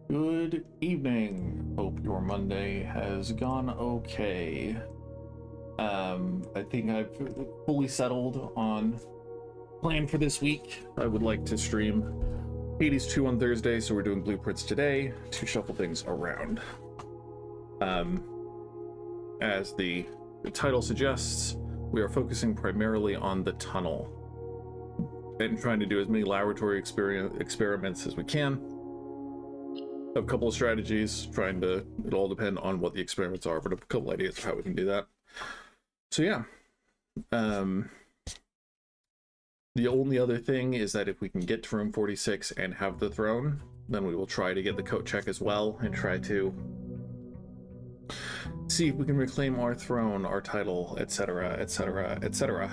Good evening. Hope your Monday has gone okay. I think I've fully settled on plan for this week. I would like to stream Hades 2 on Thursday, so we're doing blueprints today to shuffle things around. As the title suggests, we are focusing primarily on the tunnel and trying to do as many laboratory experiments as we can. A couple of strategies, it'll all depend on what the experiments are, but a couple ideas of how we can do that. So yeah, the only other thing is that if we can get to room 46 and have the throne, then we will try to get the coat check as well and try to see if we can reclaim our throne, our title, etc., etc., etc.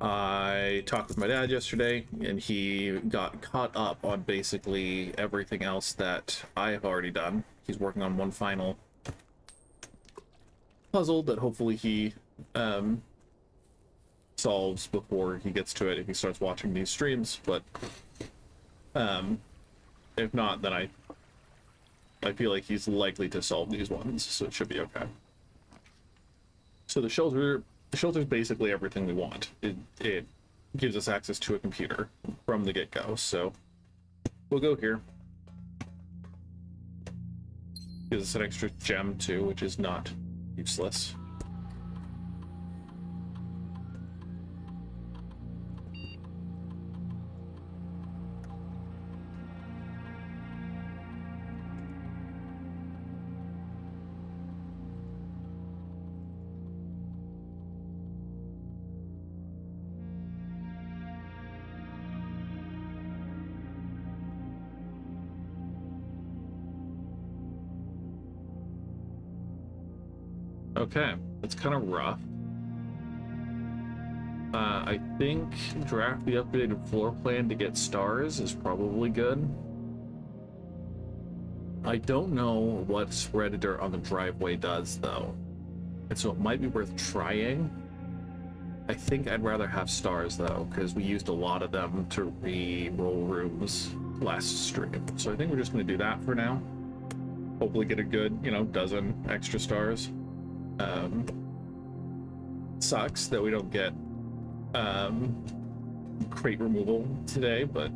I talked with my dad yesterday, and he got caught up on basically everything else that I have already done. He's working on one final puzzle that hopefully he solves before he gets to it if he starts watching these streams, but if not, then I feel like he's likely to solve these ones, so it should be okay. So the shelter's basically everything we want. It gives us access to a computer from the get-go, so we'll go here. Gives us an extra gem too, which is not useless. Okay, that's kind of rough. I think draft the updated floor plan to get stars is probably good. I don't know what spread dirt on the driveway does though, and so it might be worth trying. I think I'd rather have stars though, because we used a lot of them to re-roll rooms last stream. So I think we're just going to do that for now. Hopefully get a good, dozen extra stars. Sucks that we don't get crate removal today, but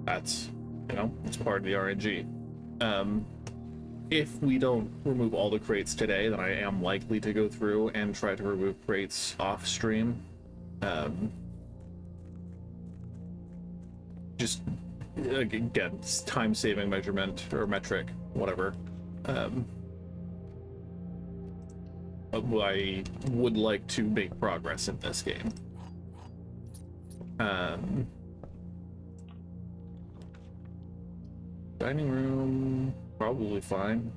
that's it's part of the RNG. If we don't remove all the crates today, then I am likely to go through and try to remove crates off stream. Just again, time-saving measurement or metric, whatever. I would like to make progress in this game. Dining room, probably fine.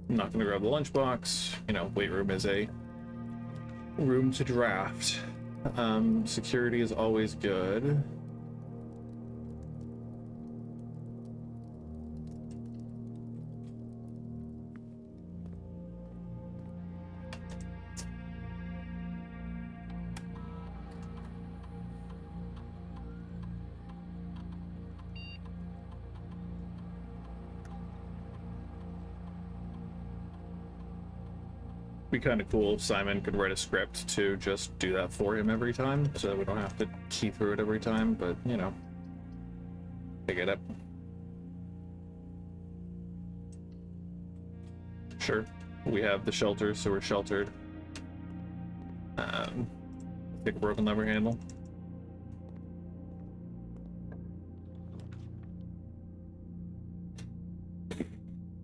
I'm not going to grab the lunchbox. Weight room is a room to draft. Security is always good. Be kind of cool if Simon could write a script to just do that for him every time, so that we don't have to key through it every time, but I get it. Sure, we have the shelter, so we're sheltered. Take a broken lever handle.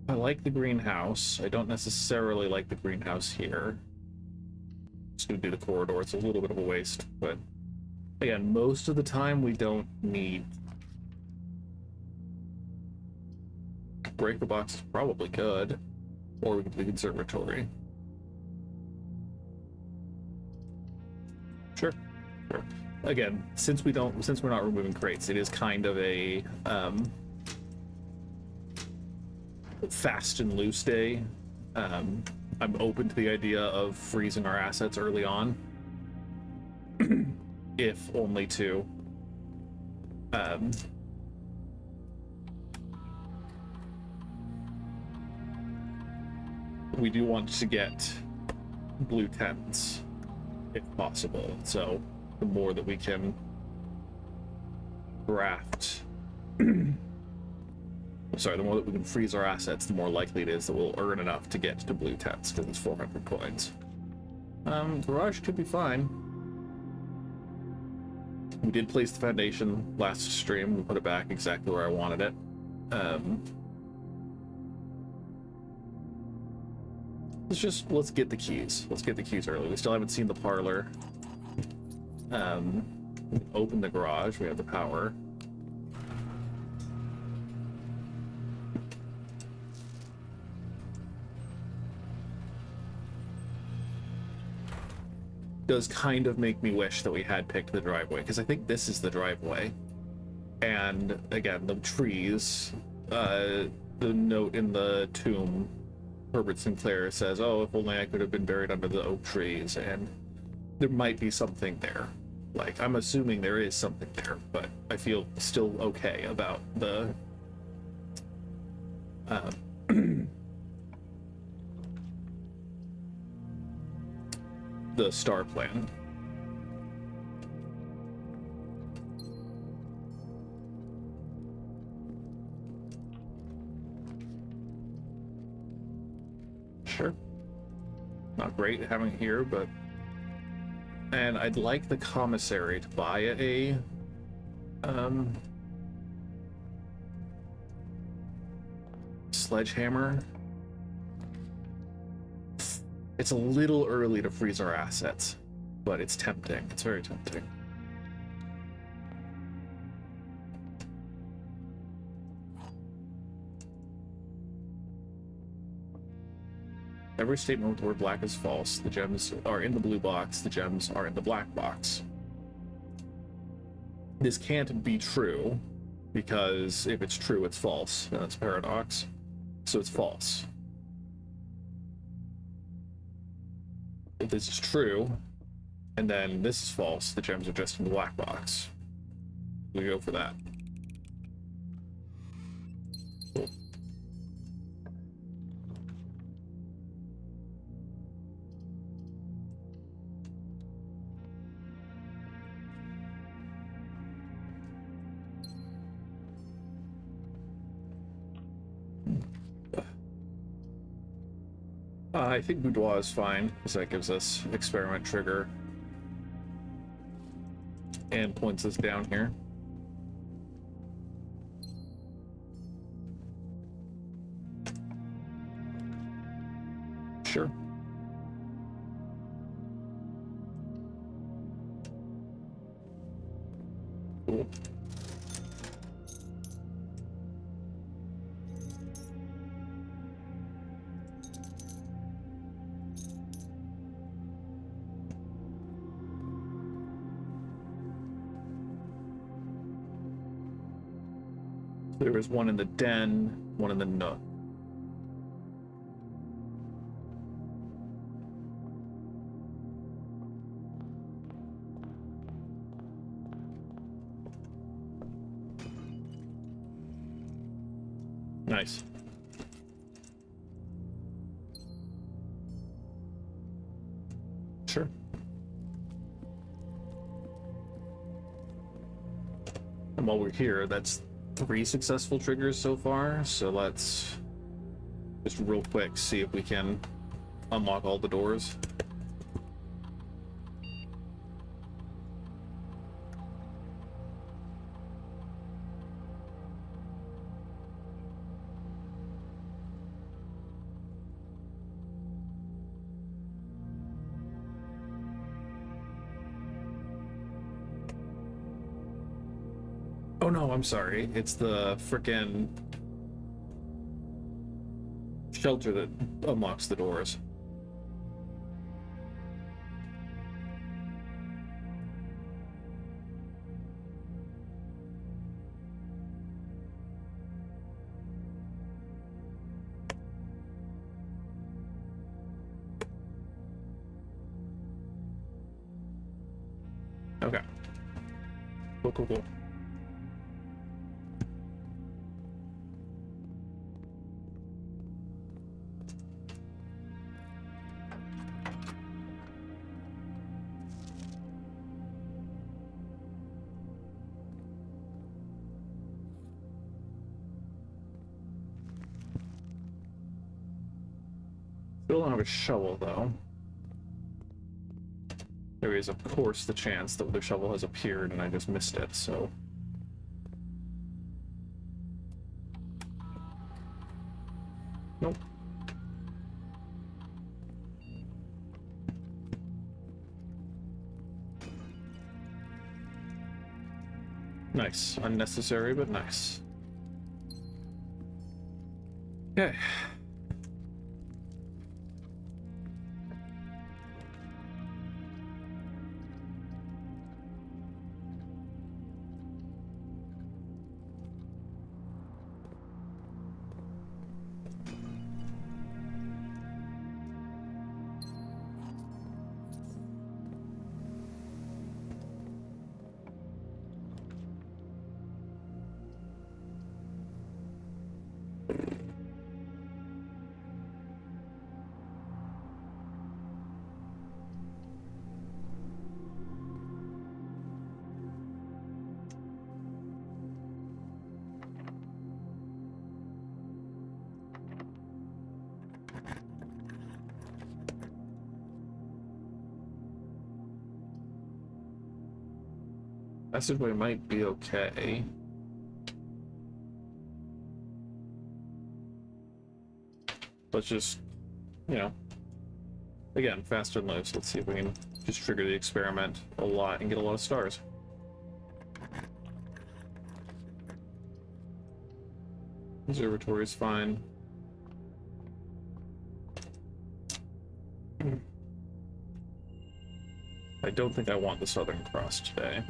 I like the greenhouse. I don't necessarily like the greenhouse here. Just gonna do the corridor. It's a little bit of a waste, but again, most of the time we don't need. Breaker box is probably good, or we can do the conservatory. Sure. Again, since we're not removing crates, it is kind of a fast and loose day. I'm open to the idea of freezing our assets early on, if only to we do want to get blue 10s if possible, so the more that we can draft sorry, the more that we can freeze our assets, the more likely it is that we'll earn enough to get to blue 10s, because it's 400 coins. Garage could be fine. We did place the foundation last stream. We put it back exactly where I wanted it. Let's get the keys. Let's get the keys early. We still haven't seen the parlor. Open the garage. We have the power. Does kind of make me wish that we had picked the driveway, because I think this is the driveway. And again, the trees, the note in the tomb, Herbert Sinclair says, oh, if only I could have been buried under the oak trees, and there might be something there. Like, I'm assuming there is something there, but I feel still okay about the the star plan. Sure. Not great having it here, but... And I'd like the commissary to buy a... sledgehammer. It's a little early to freeze our assets, but it's tempting. It's very tempting. Every statement with the word black is false. The gems are in the blue box. The gems are in the black box. This can't be true, because if it's true, it's false. That's a paradox. So it's false. If this is true, and then this is false, the gems are just in the black box. We go for that. Cool. I think boudoir is fine, because that gives us experiment trigger and points us down here. Sure. Cool. There was one in the den, one in the nook. Nice. Sure. And while we're here, that's 3 successful triggers so far, so let's just real quick see if we can unlock all the doors. Oh no, I'm sorry. It's the frickin' shelter that unlocks the doors. Okay. Cool, cool, cool. Still don't have a shovel, though. There is, of course, the chance that the shovel has appeared and I just missed it, so... Nope. Nice. Unnecessary, but nice. Okay. Passageway might be okay. Let's just, you know, again, faster and loose. Let's see if we can just trigger the experiment a lot and get a lot of stars. Observatory is fine. I don't think I want the Southern Cross today.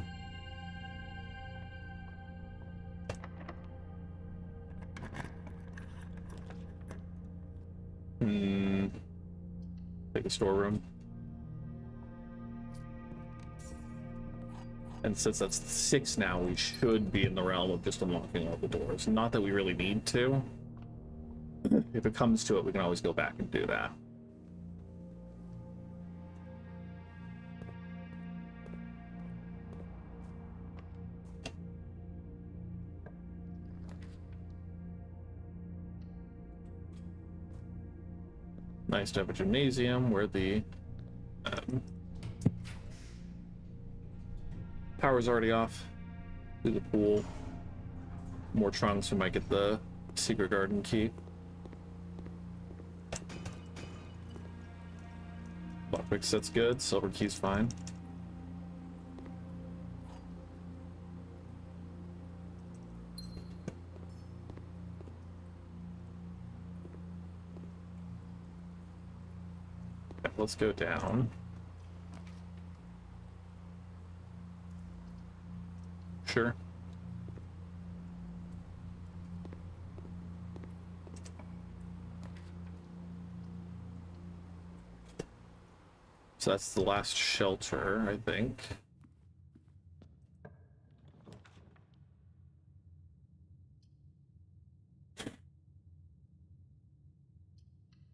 Take a storeroom. And since that's 6 now, we should be in the realm of just unlocking all the doors. Not that we really need to. If it comes to it, we can always go back and do that. Nice to have a gymnasium where the power's already off. Do the pool. More trunks, we might get the secret garden key. Lockpick set's good. Silver key's fine. Let's go down. Sure. So that's the last shelter, I think.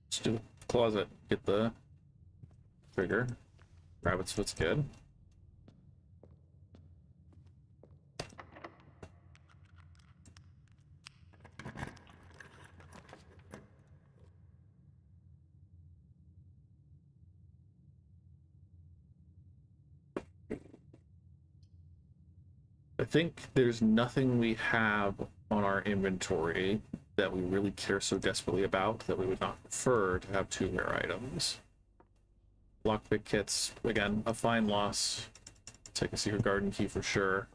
Let's do closet. Get the trigger. Rabbit's foot's good. I think there's nothing we have on our inventory that we really care so desperately about that we would not prefer to have 2 rare items. Lockpick kits, again, a fine loss. Take a secret garden key for sure.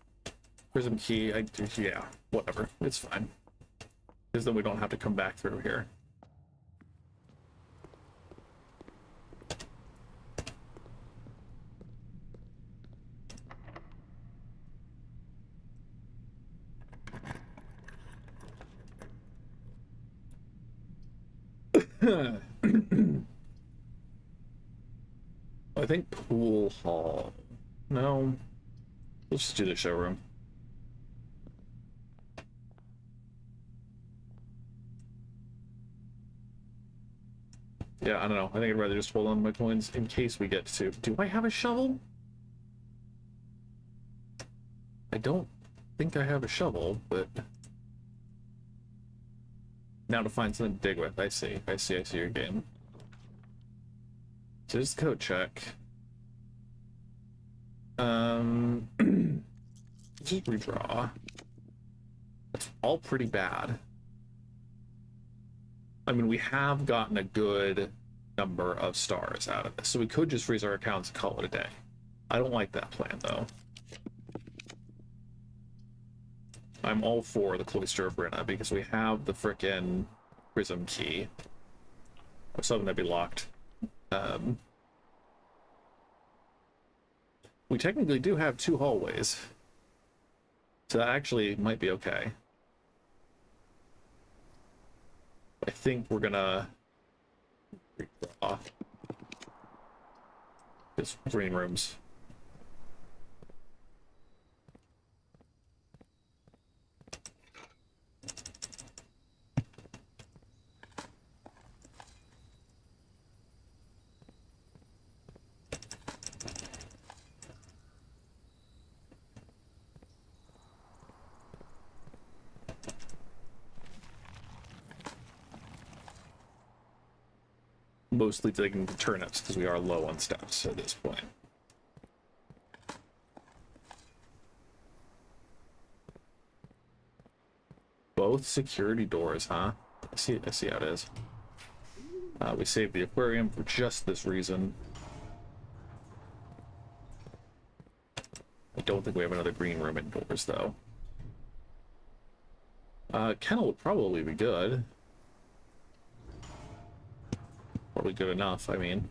Prism key, yeah, whatever, it's fine. Because then we don't have to come back through here. I think pool hall. No. Let's just do the showroom. Yeah, I don't know. I think I'd rather just hold on to my coins in case we get to... Do I have a shovel? I don't think I have a shovel, but... Now to find something to dig with. I see your game. So just code check. Just redraw. That's all pretty bad. I mean, we have gotten a good number of stars out of this, so we could just freeze our accounts and call it a day. I don't like that plan, though. I'm all for the Cloister of Brenna because we have the frickin' prism key. Or something that'd be locked. We technically do have 2 hallways. So that actually might be okay. I think we're gonna redraw just green rooms. Mostly digging the turnips because we are low on steps at this point. Both security doors, huh? I see how it is. We saved the aquarium for just this reason. I don't think we have another green room indoors, though. Kennel would probably be good. Probably good enough, I mean.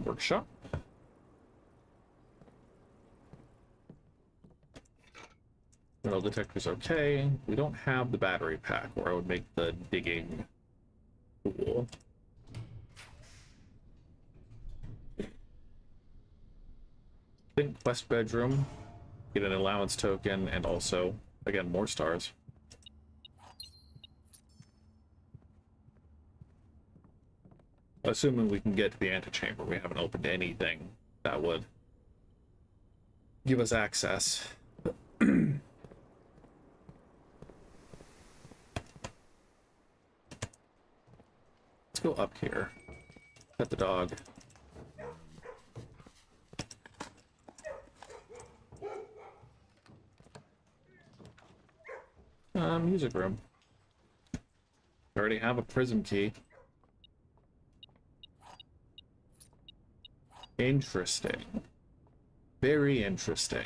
Workshop. Metal detector's okay. We don't have the battery pack, or I would make the digging cool. Think quest bedroom, get an allowance token, and also, again, more stars. Assuming we can get to the antechamber, we haven't opened anything that would give us access. Let's go up here. Pet the dog. Music room. I already have a prism key. Interesting. Very interesting.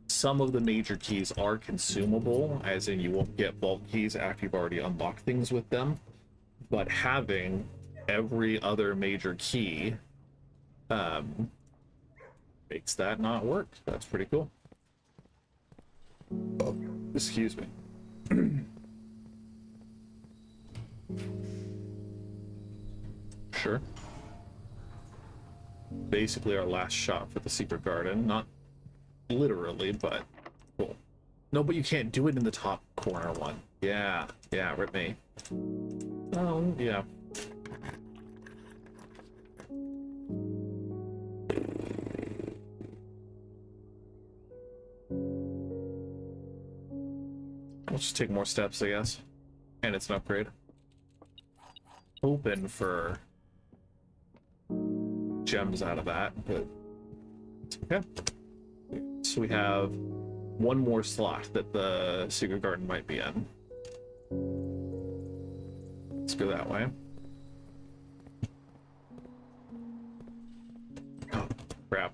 Some of the major keys are consumable, as in you won't get bulk keys after you've already unlocked things with them. But having every other major key makes that not work. That's pretty cool. Oh, excuse me. Sure. Basically our last shot for the secret garden. Not literally, but cool. No, but you can't do it in the top corner one. Yeah, rip me. Oh, yeah. Let's just take more steps, I guess. And it's an upgrade. Hoping for gems out of that, but it's okay. So we have one more slot that the secret garden might be in. Let's go that way. Oh, crap.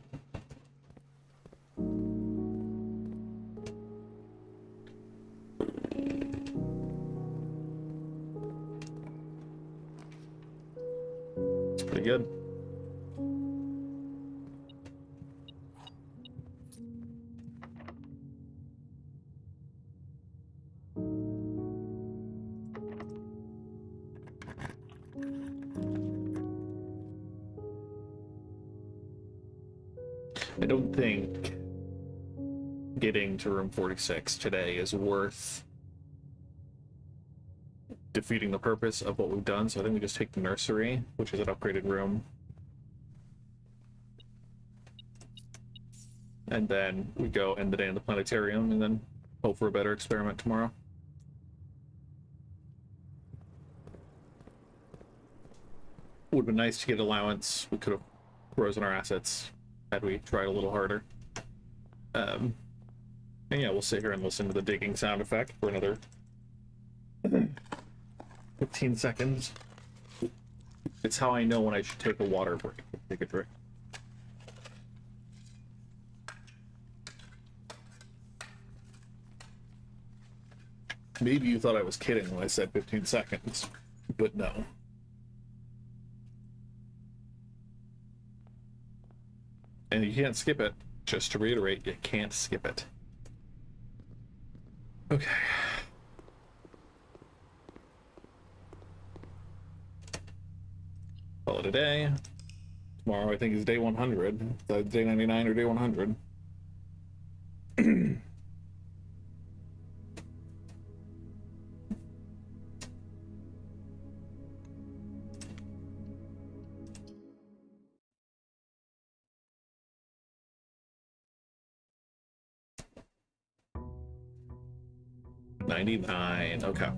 It's pretty good. I don't think getting to room 46 today is worth defeating the purpose of what we've done, so I think we just take the nursery, which is an upgraded room. And then we go end the day in the planetarium and then hope for a better experiment tomorrow. Would have been nice to get allowance. We could have frozen our assets had we tried a little harder. And yeah, we'll sit here and listen to the digging sound effect for another 15 seconds. It's how I know when I should take a water break. Take a drink. Maybe you thought I was kidding when I said 15 seconds, but no. And you can't skip it. Just to reiterate, you can't skip it. Okay. Call it a day. Tomorrow I think is day 100. Day 99 or day 100. 99, okay.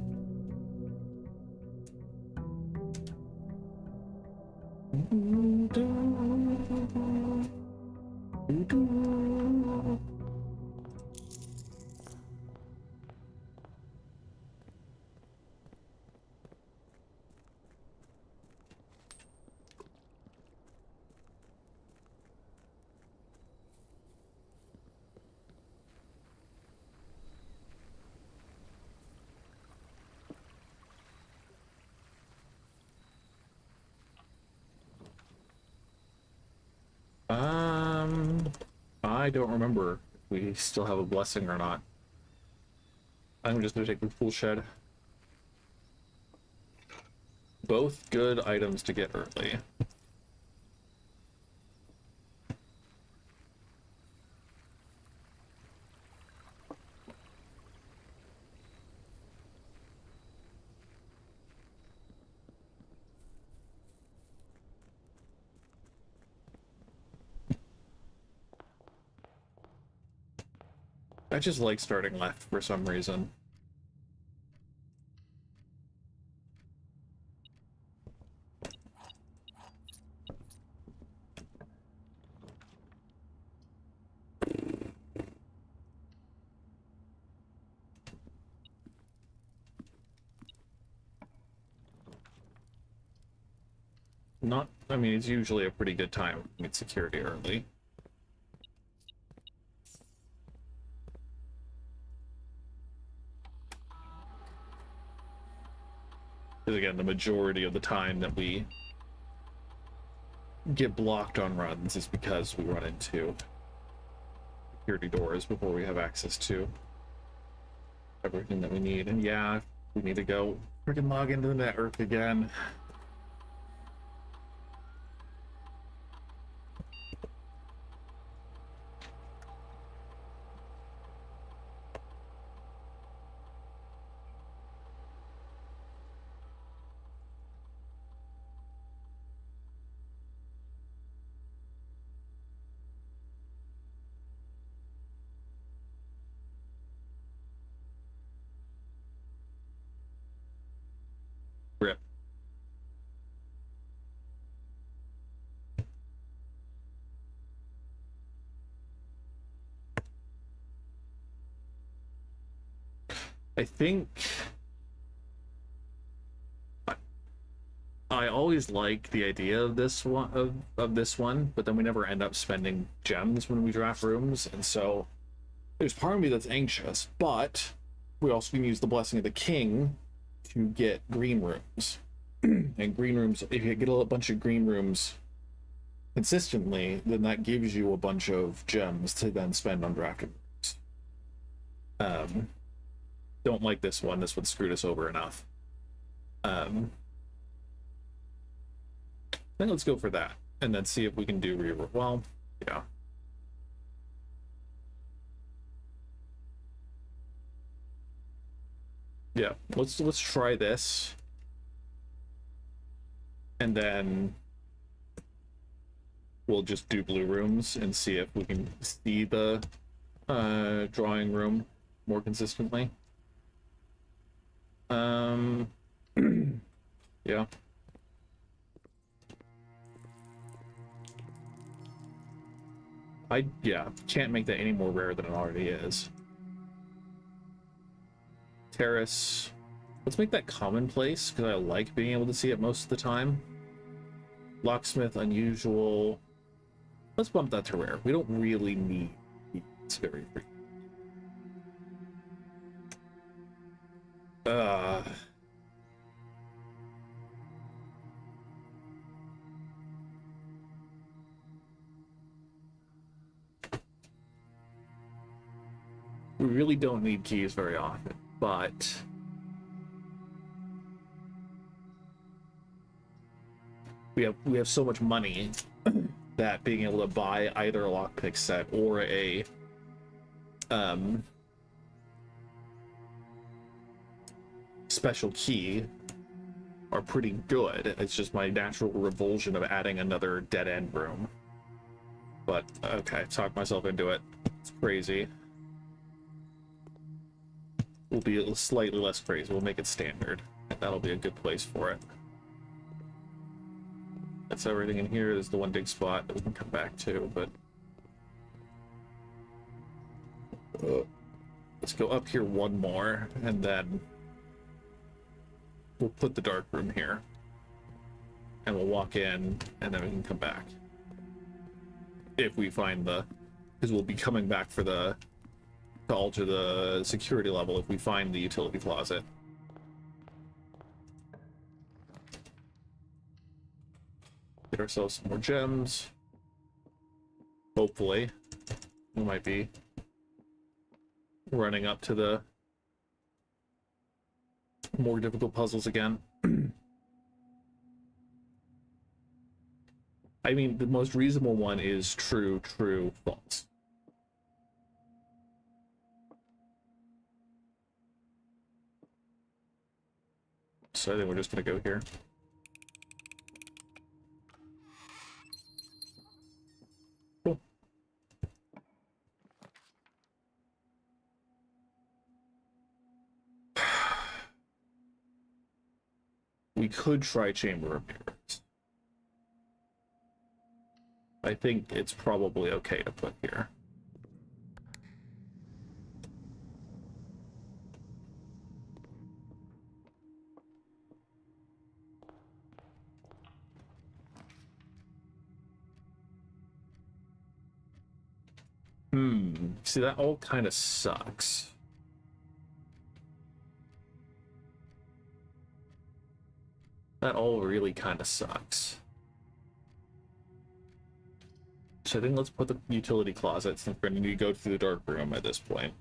I don't remember if we still have a blessing or not. I'm just gonna take the tool shed. Both good items to get early. I just like starting left for some reason. Not, I mean, it's usually a pretty good time to meet security early. Because again, the majority of the time that we get blocked on runs is because we run into security doors before we have access to everything that we need. And yeah, we need to go freaking log into the network again. Rip. I think I always like the idea of this one of this one, but then we never end up spending gems when we draft rooms, and so there's part of me that's anxious, but we also can use the blessing of the king to get green rooms. And green rooms, if you get a bunch of green rooms consistently, then that gives you a bunch of gems to then spend on drafting rooms. Don't like this one. This one screwed us over enough. Then let's go for that, and then see if we can do reroll. Well, yeah. let's try this, and then we'll just do blue rooms and see if we can see the drawing room more consistently. Yeah. I can't make that any more rare than it already is. Terrace. Let's make that commonplace, because I like being able to see it most of the time. Locksmith, unusual. Let's bump that to rare. We don't really need it's very free. We really don't need keys very often, but we have so much money that being able to buy either a lockpick set or a special key are pretty good. It's just my natural revulsion of adding another dead end room. But okay, talk myself into it. It's crazy. We'll be slightly less crazy. We'll make it standard, and that'll be a good place for it. That's everything in here. Is the one big spot that we can come back to, but let's go up here one more, and then we'll put the dark room here, and we'll walk in, and then we can come back if we find the, because we'll be coming back for the to alter the security level if we find the utility closet. Get ourselves some more gems. Hopefully. We might be running up to the more difficult puzzles again. I mean, the most reasonable one is true, true, false. So I think we're just gonna go here. Cool. We could try Chamber of Mirrors. I think it's probably okay to put here. See, that all kind of sucks. That all really kind of sucks. So I think let's put the utility closet since we're going to go through the dark room at this point.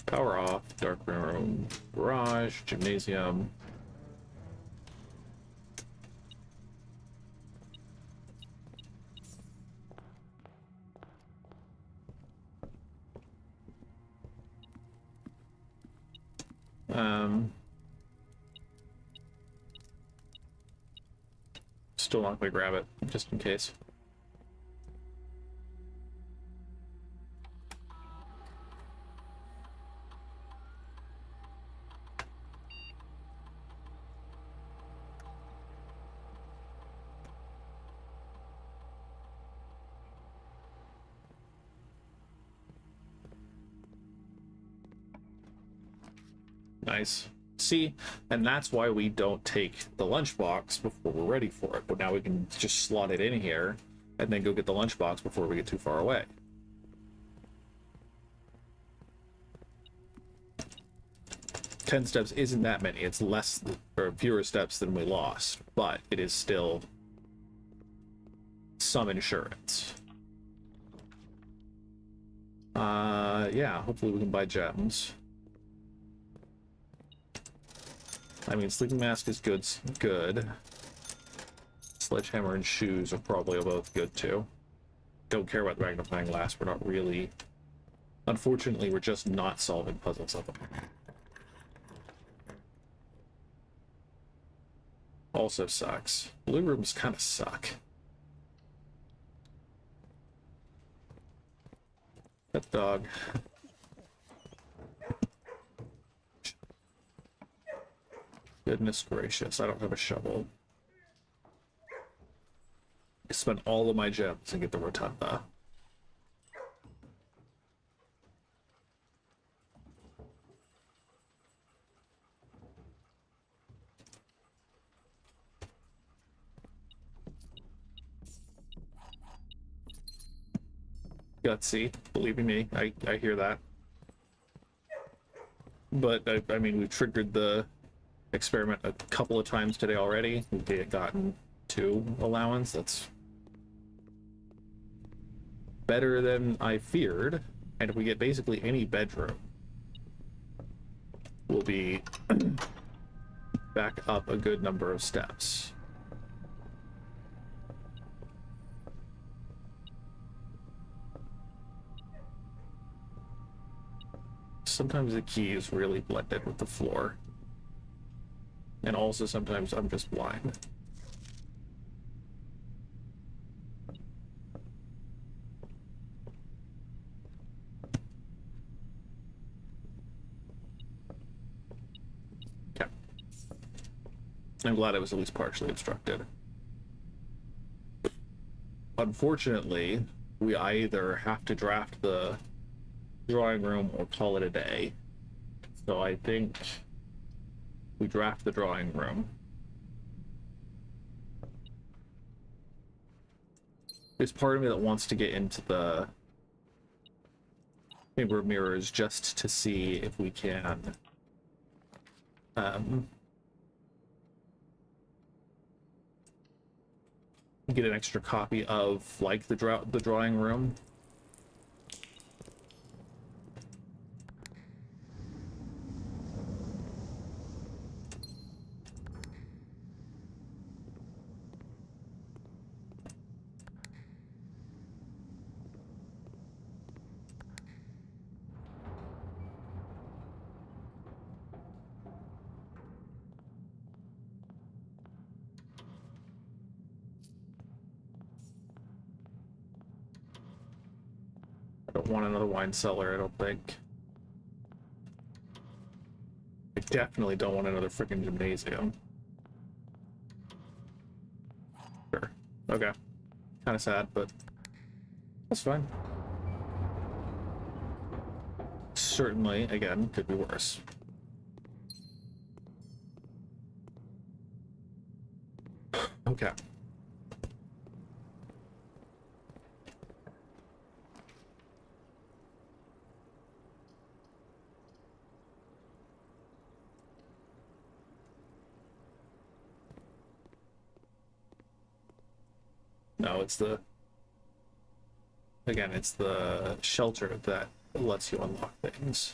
Power off, dark room, garage, gymnasium. Still not gonna grab it, just in case. Nice. See, and that's why we don't take the lunchbox before we're ready for it. But now we can just slot it in here and then go get the lunchbox before we get too far away. Ten steps isn't that many. It's less or fewer steps than we lost, but it is still some insurance. Yeah, hopefully we can buy gems. I mean, sleeping mask is good. Sledgehammer and shoes are probably both good too. Don't care about the magnifying glass. We're not really Unfortunately, we're just not solving puzzles of them. Also sucks. Blue rooms kind of suck. That dog. Goodness gracious, I don't have a shovel. I spent all of my gems to get the rotunda. Gutsy, believe me, I hear that. But, I mean, we've triggered the experiment a couple of times today already. We've gotten 2 allowance. That's better than I feared. And if we get basically any bedroom, we'll be back up a good number of steps. Sometimes the key is really blended with the floor. And also sometimes I'm just blind. Okay. I'm glad it was at least partially obstructed. Unfortunately, we either have to draft the drawing room or call it a day. So I think we draft the drawing room. There's part of me that wants to get into the Chamber of Mirrors just to see if we can get an extra copy of like the drawing room. I don't want another wine cellar, I don't think. I definitely don't want another freaking gymnasium. Sure. Okay. Kind of sad, but that's fine. Certainly, again, could be worse. Okay. No, it's the... Again, it's the shelter that lets you unlock things.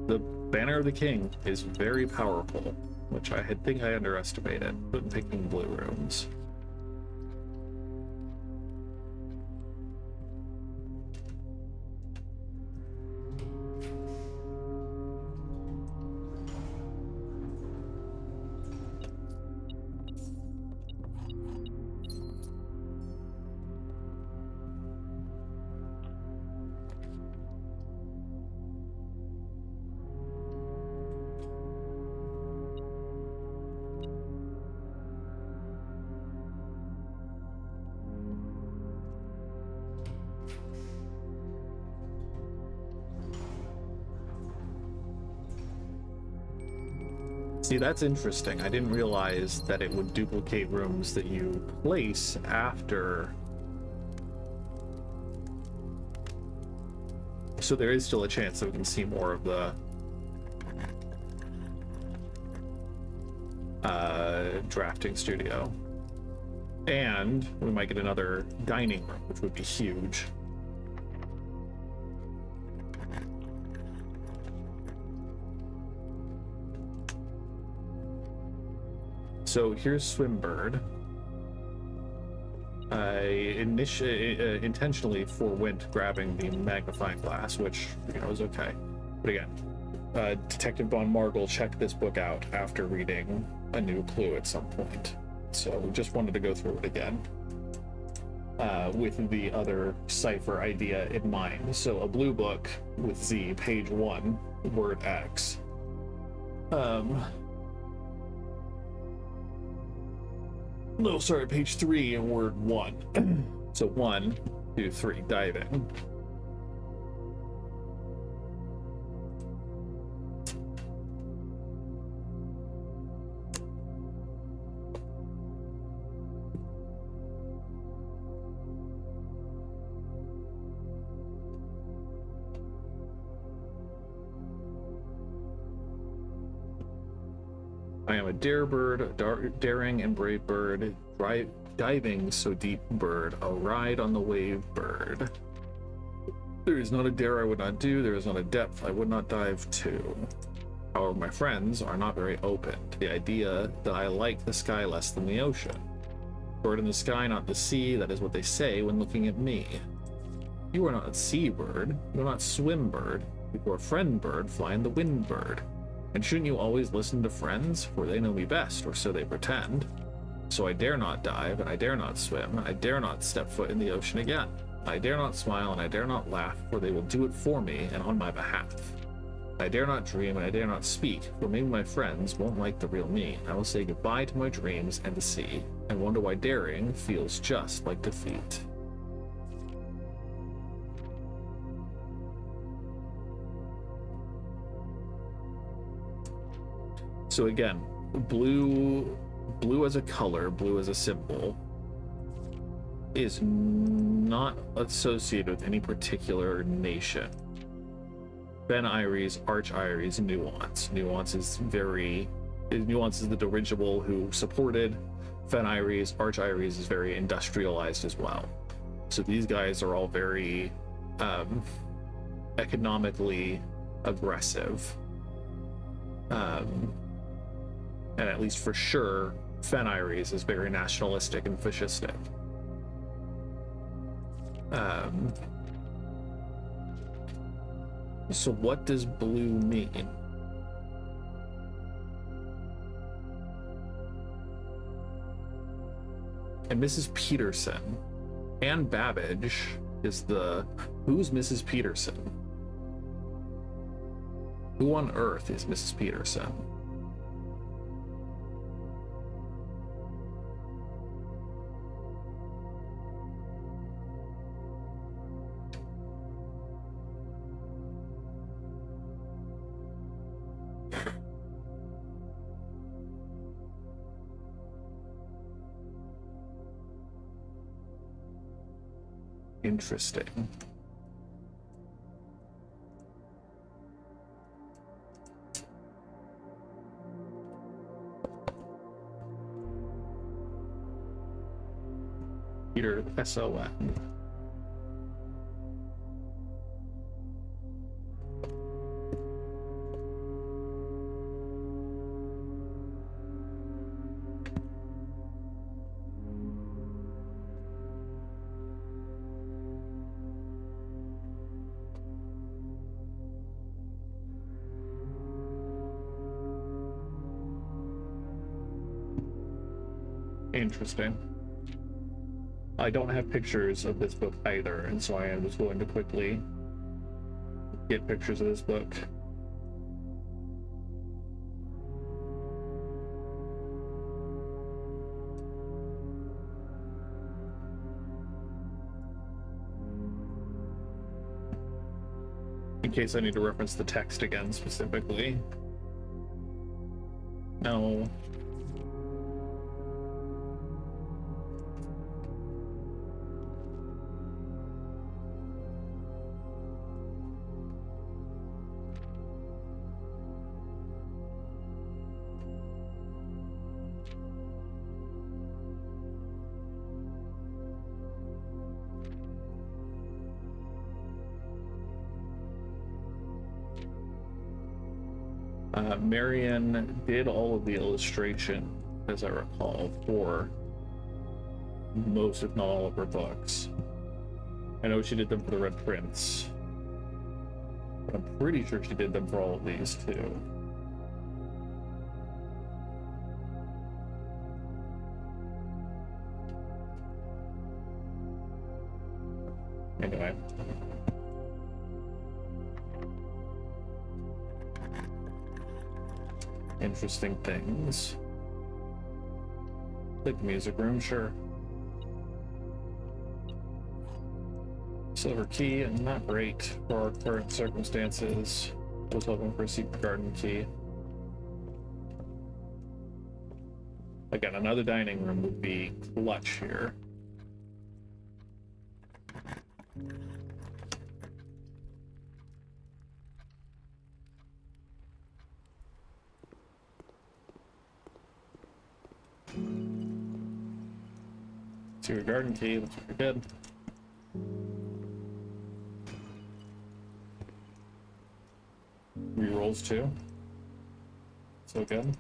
The Banner of the King is very powerful, which I think I underestimated when picking blue rooms. See, that's interesting. I didn't realize that it would duplicate rooms that you place after. So there is still a chance that we can see more of the drafting studio. And we might get another dining room, which would be huge. So here's Swimbird. I intentionally forewent grabbing the magnifying glass, which, you know, is okay. But again, Detective Von Margle checked this book out after reading a new clue at some point. So we just wanted to go through it again with the other cipher idea in mind. So a blue book with Z, page 1, word X. No, sorry, page 3 and word 1. So 1, 2, 3, diving. I am a dare bird, a daring and brave bird, diving so deep bird, a ride on the wave bird. There is not a dare I would not do, there is not a depth I would not dive to. However, my friends are not very open to the idea that I like the sky less than the ocean. Bird in the sky, not the sea, that is what they say when looking at me. You are not a sea bird, you are not swim bird, you are a friend bird flying the wind bird. And shouldn't you always listen to friends, for they know me best, or so they pretend? So I dare not dive, and I dare not swim, and I dare not step foot in the ocean again. I dare not smile, and I dare not laugh, for they will do it for me and on my behalf. I dare not dream, and I dare not speak, for maybe my friends won't like the real me. I will say goodbye to my dreams and the sea, and wonder why daring feels just like defeat. So again, blue as a color, blue as a symbol, is not associated with any particular nation. Fen Aries, Arch Aries, Nuance. Nuance is the dirigible who supported Fen Aries. Arch Aries is very industrialized as well. So these guys are all very economically aggressive. And at least for sure, Fen Aries is very nationalistic and fascistic. So what does blue mean? And Mrs. Peterson. Anne Babbage is the... Who's Mrs. Peterson? Who on earth is Mrs. Peterson? Interesting. Peter SON. Interesting. I don't have pictures of this book either, and so I am just going to quickly get pictures of this book. In case I need to reference the text again specifically. No. Marion did all of the illustration, as I recall, for most, if not all, of her books. I know she did them for the Red Prince, but I'm pretty sure she did them for all of these too. Anyway. Interesting things. Like the music room, sure. Silver key, and not great for our current circumstances. I was hoping for a secret garden key. Again, another dining room would be clutch here. Secret garden key, looks pretty good. Rerolls too. So good.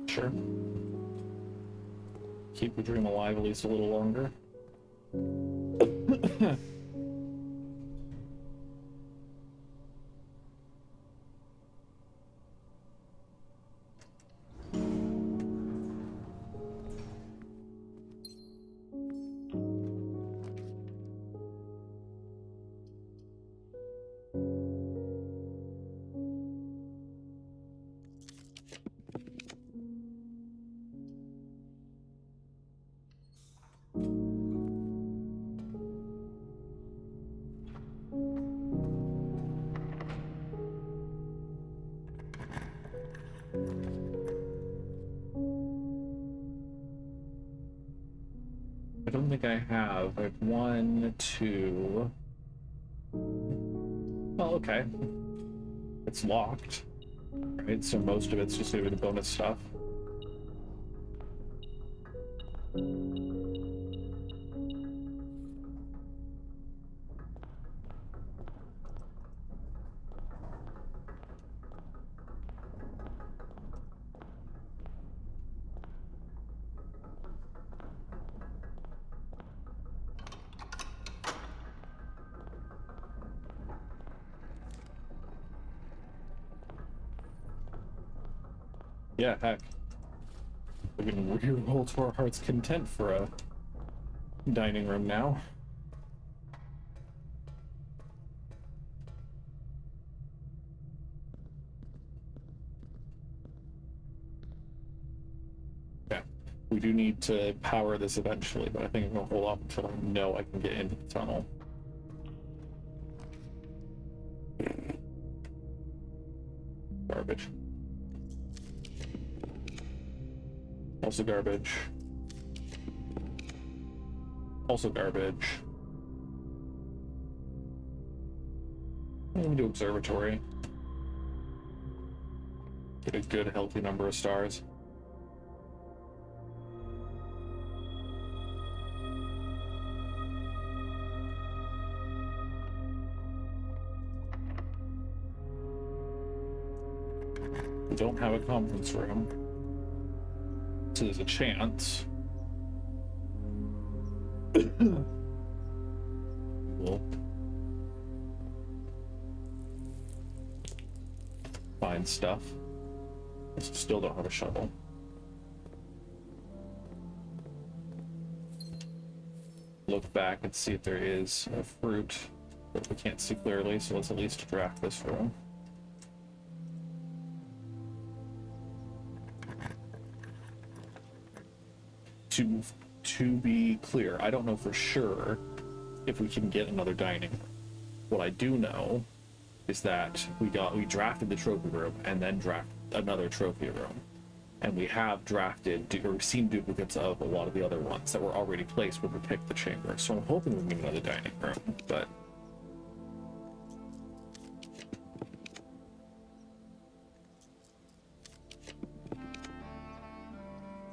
Sure. Keep the dream alive at least a little longer. I don't think I have. I have 1, 2. Oh, okay. It's locked, right? So most of it's just gonna be the bonus stuff. Yeah, heck. We can reroll to our heart's content for a dining room now. Yeah, we do need to power this eventually, but I think I'm gonna hold off until I know I can get into the tunnel. Garbage. Also garbage. Also garbage. Let me do observatory. Get a good, healthy number of stars. We don't have a conference room, so there's a chance. We'll find stuff. I still don't have a shovel. Look back and see if there is a fruit, but we can't see clearly, so let's at least draft this room. To to be clear, I don't know for sure if we can get another dining room. What I do know is that we drafted the trophy room and then drafted another trophy room, and we have drafted or seen duplicates of a lot of the other ones that were already placed when we picked the chamber. So I'm hoping we get another dining room, but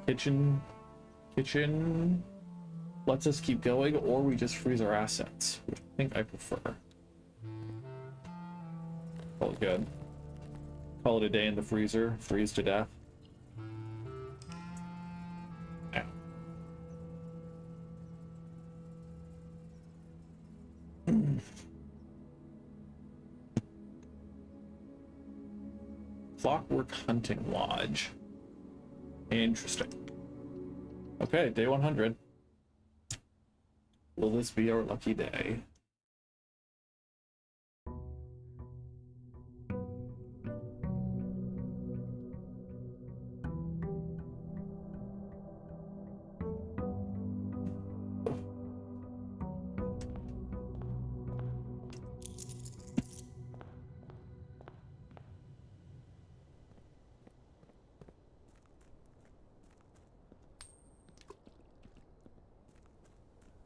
kitchen lets us keep going, or we just freeze our assets, which I think I prefer. Call it good. Call it a day in the freezer. Freeze to death. Yeah. Clockwork Hunting Lodge. Interesting. Okay, day 100. Will this be our lucky day?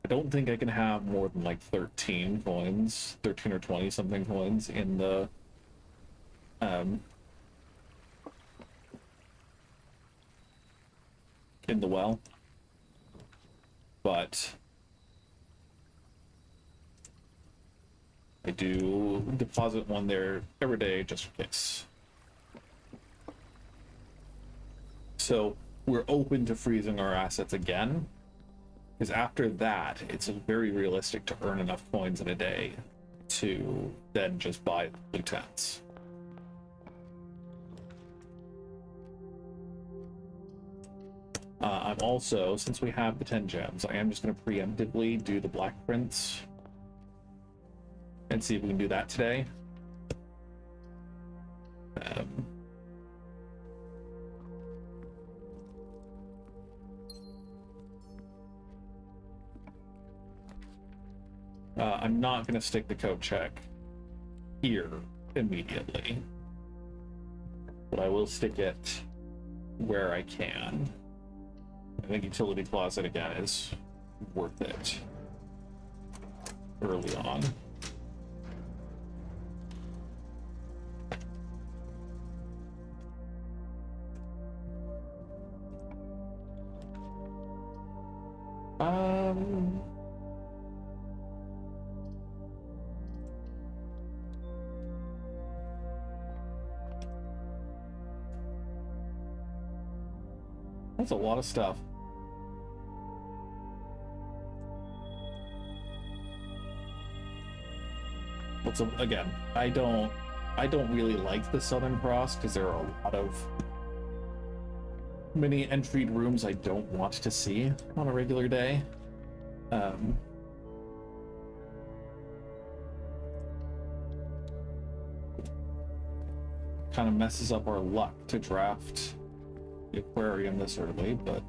I don't think I can have more than like 13 coins, 13 or 20 something coins in the well, but I do deposit one there every day just in case. So we're open to freezing our assets again, because after that, it's very realistic to earn enough coins in a day to then just buy lieutenants. I'm also, since we have the 10 gems, I am just going to preemptively do the Black Prince and see if we can do that today. I'm not going to stick the code check here immediately, but I will stick it where I can. I think utility closet again is worth it early on. That's a lot of stuff. But so again, I don't really like the Southern Cross because there are a lot of many entried rooms I don't want to see on a regular day. Kind of messes up our luck to draft the aquarium this early, but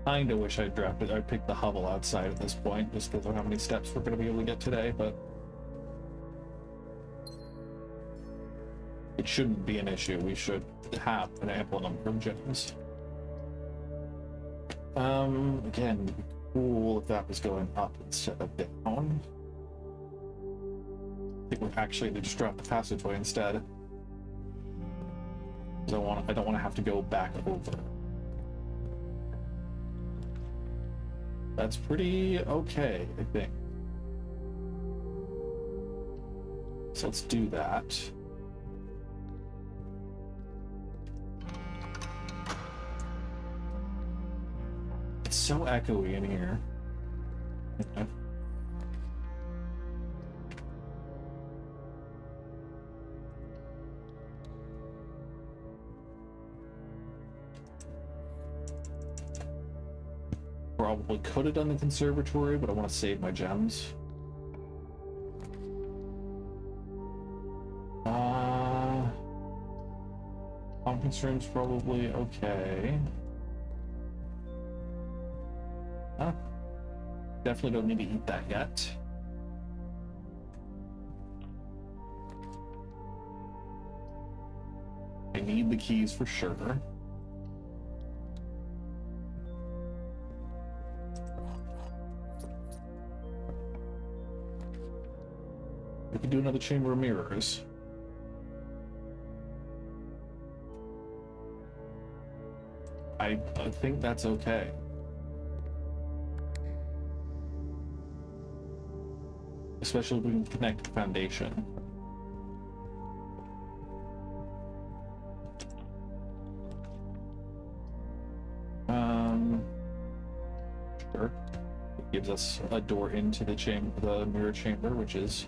kinda wish I picked the hovel outside at this point, just because of how many steps we're gonna be able to get today, but it shouldn't be an issue. We should have an ample number of gems. Again, it'd be cool if that was going up instead of down. I think we're actually gonna just drop the passageway instead. I don't want to have to go back over. That's pretty okay, I think. So let's do that. It's so echoey in here. Okay. Probably could have done the conservatory, but I want to save my gems. Conference room's probably okay. Definitely don't need to eat that yet. I need the keys for sure. We could do another chamber of mirrors. I think that's okay. Especially if we can connect the foundation. Sure. It gives us a door into the mirror chamber, which is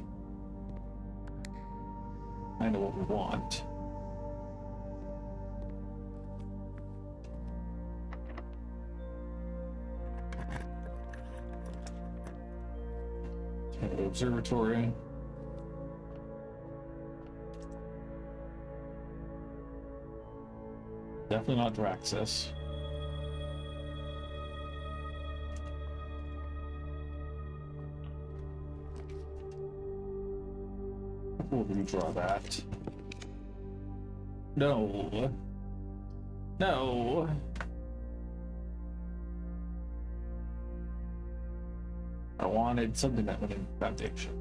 kind of what we want. Observatory. Definitely not Draxus. We'll redraw that. No. No. I wanted something that went in foundation.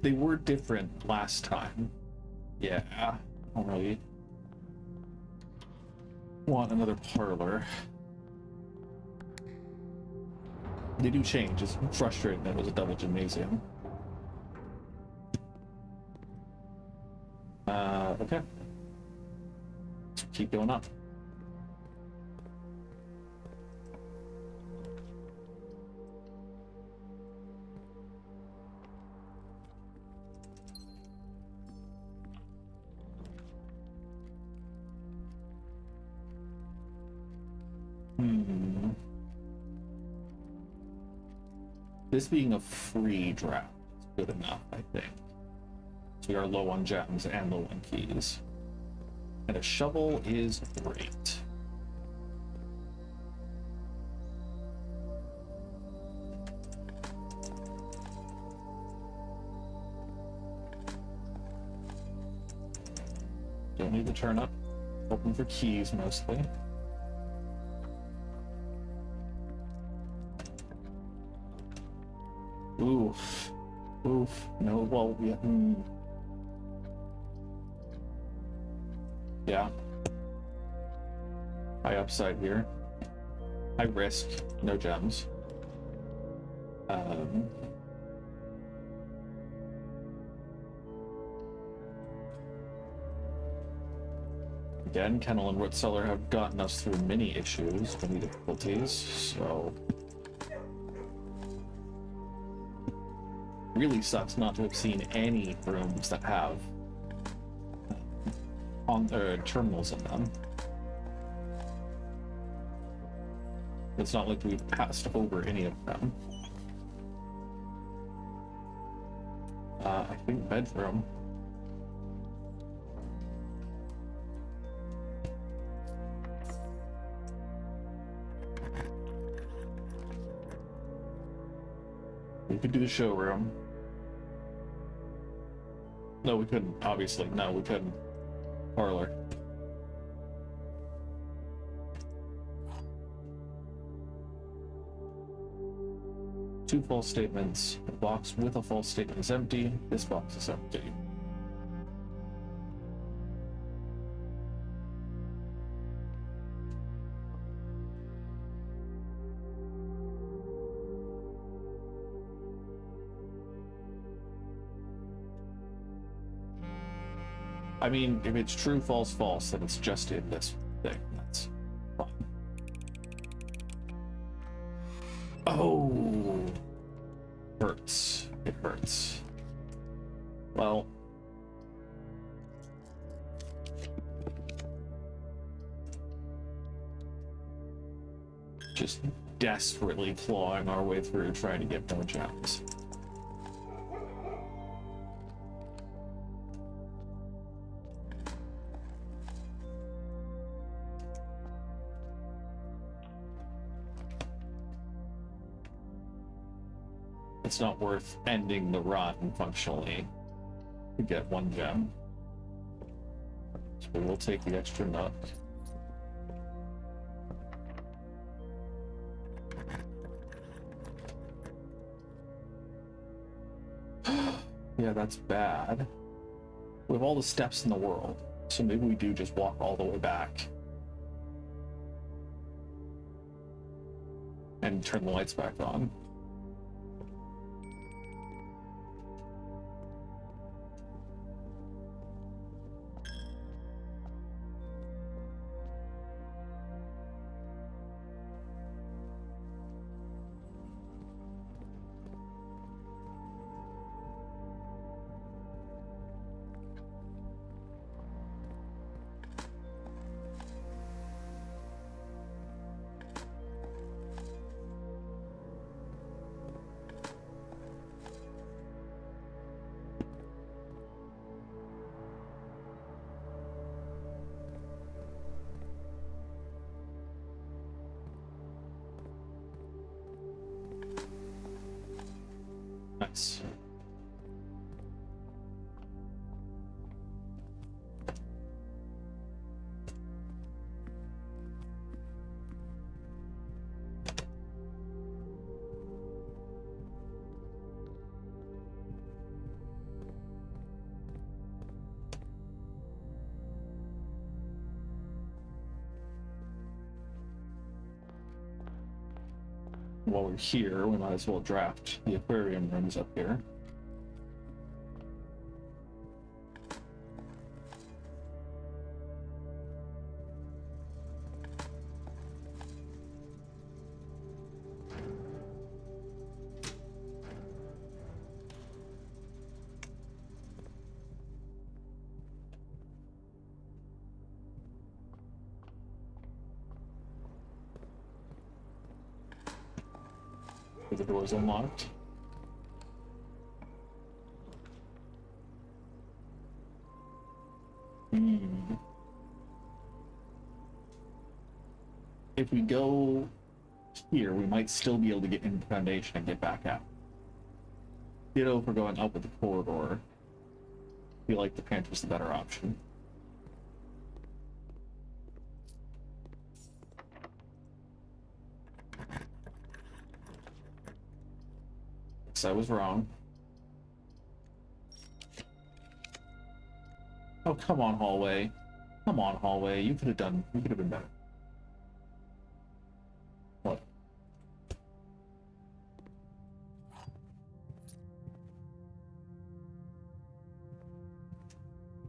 They were different last time. Yeah, I don't really want another parlor. They do change. It's frustrating that it was a double gymnasium. Okay. Let's keep going up. This being a free draft is good enough, I think. So we are low on gems and low on keys. And a shovel is great. Don't need the turnip. Hoping for keys mostly. Oof. Oof. No, well, yeah. Yeah. High upside here. High risk. No gems. Again, Kennel and Rootcellar have gotten us through many issues, many difficulties, so... Really sucks not to have seen any rooms that have on terminals in them. It's not like we've passed over any of them. I think bedroom. We could do the showroom. No, we couldn't, obviously. No, we couldn't. Parlor. Two false statements. The box with a false statement is empty. This box is empty. I mean, if it's true, false, false, then it's just in this thing. That's fine. Oh, hurts. It hurts. Well, just desperately clawing our way through, trying to get more gems. It's not worth ending the run functionally to get one gem. So we'll take the extra nut. Yeah, that's bad. We have all the steps in the world, so maybe we do just walk all the way back and turn the lights back on. Nice. While we're here, we might as well draft the aquarium rooms up here. The door's unlocked. If we go here, we might still be able to get into the foundation and get back out. Ditto if we're going up with the corridor. I feel like the pantry's the better option. I was wrong. Oh, come on, hallway. Come on, hallway. You could have been better. What?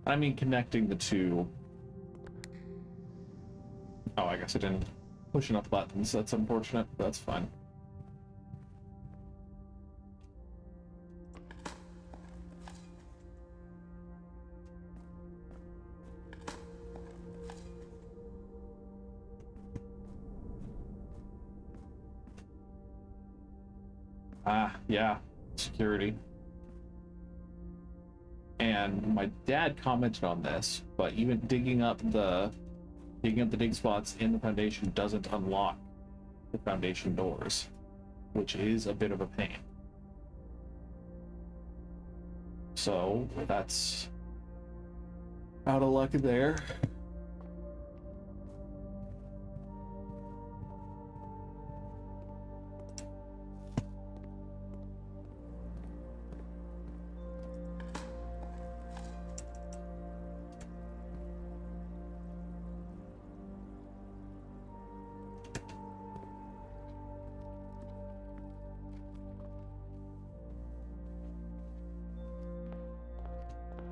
I mean, connecting the two. Oh, I guess I didn't push enough buttons. That's unfortunate, but that's fine. Ah, yeah, security. And my dad commented on this, but even digging up the dig spots in the foundation doesn't unlock the foundation doors, which is a bit of a pain. So that's out of luck there.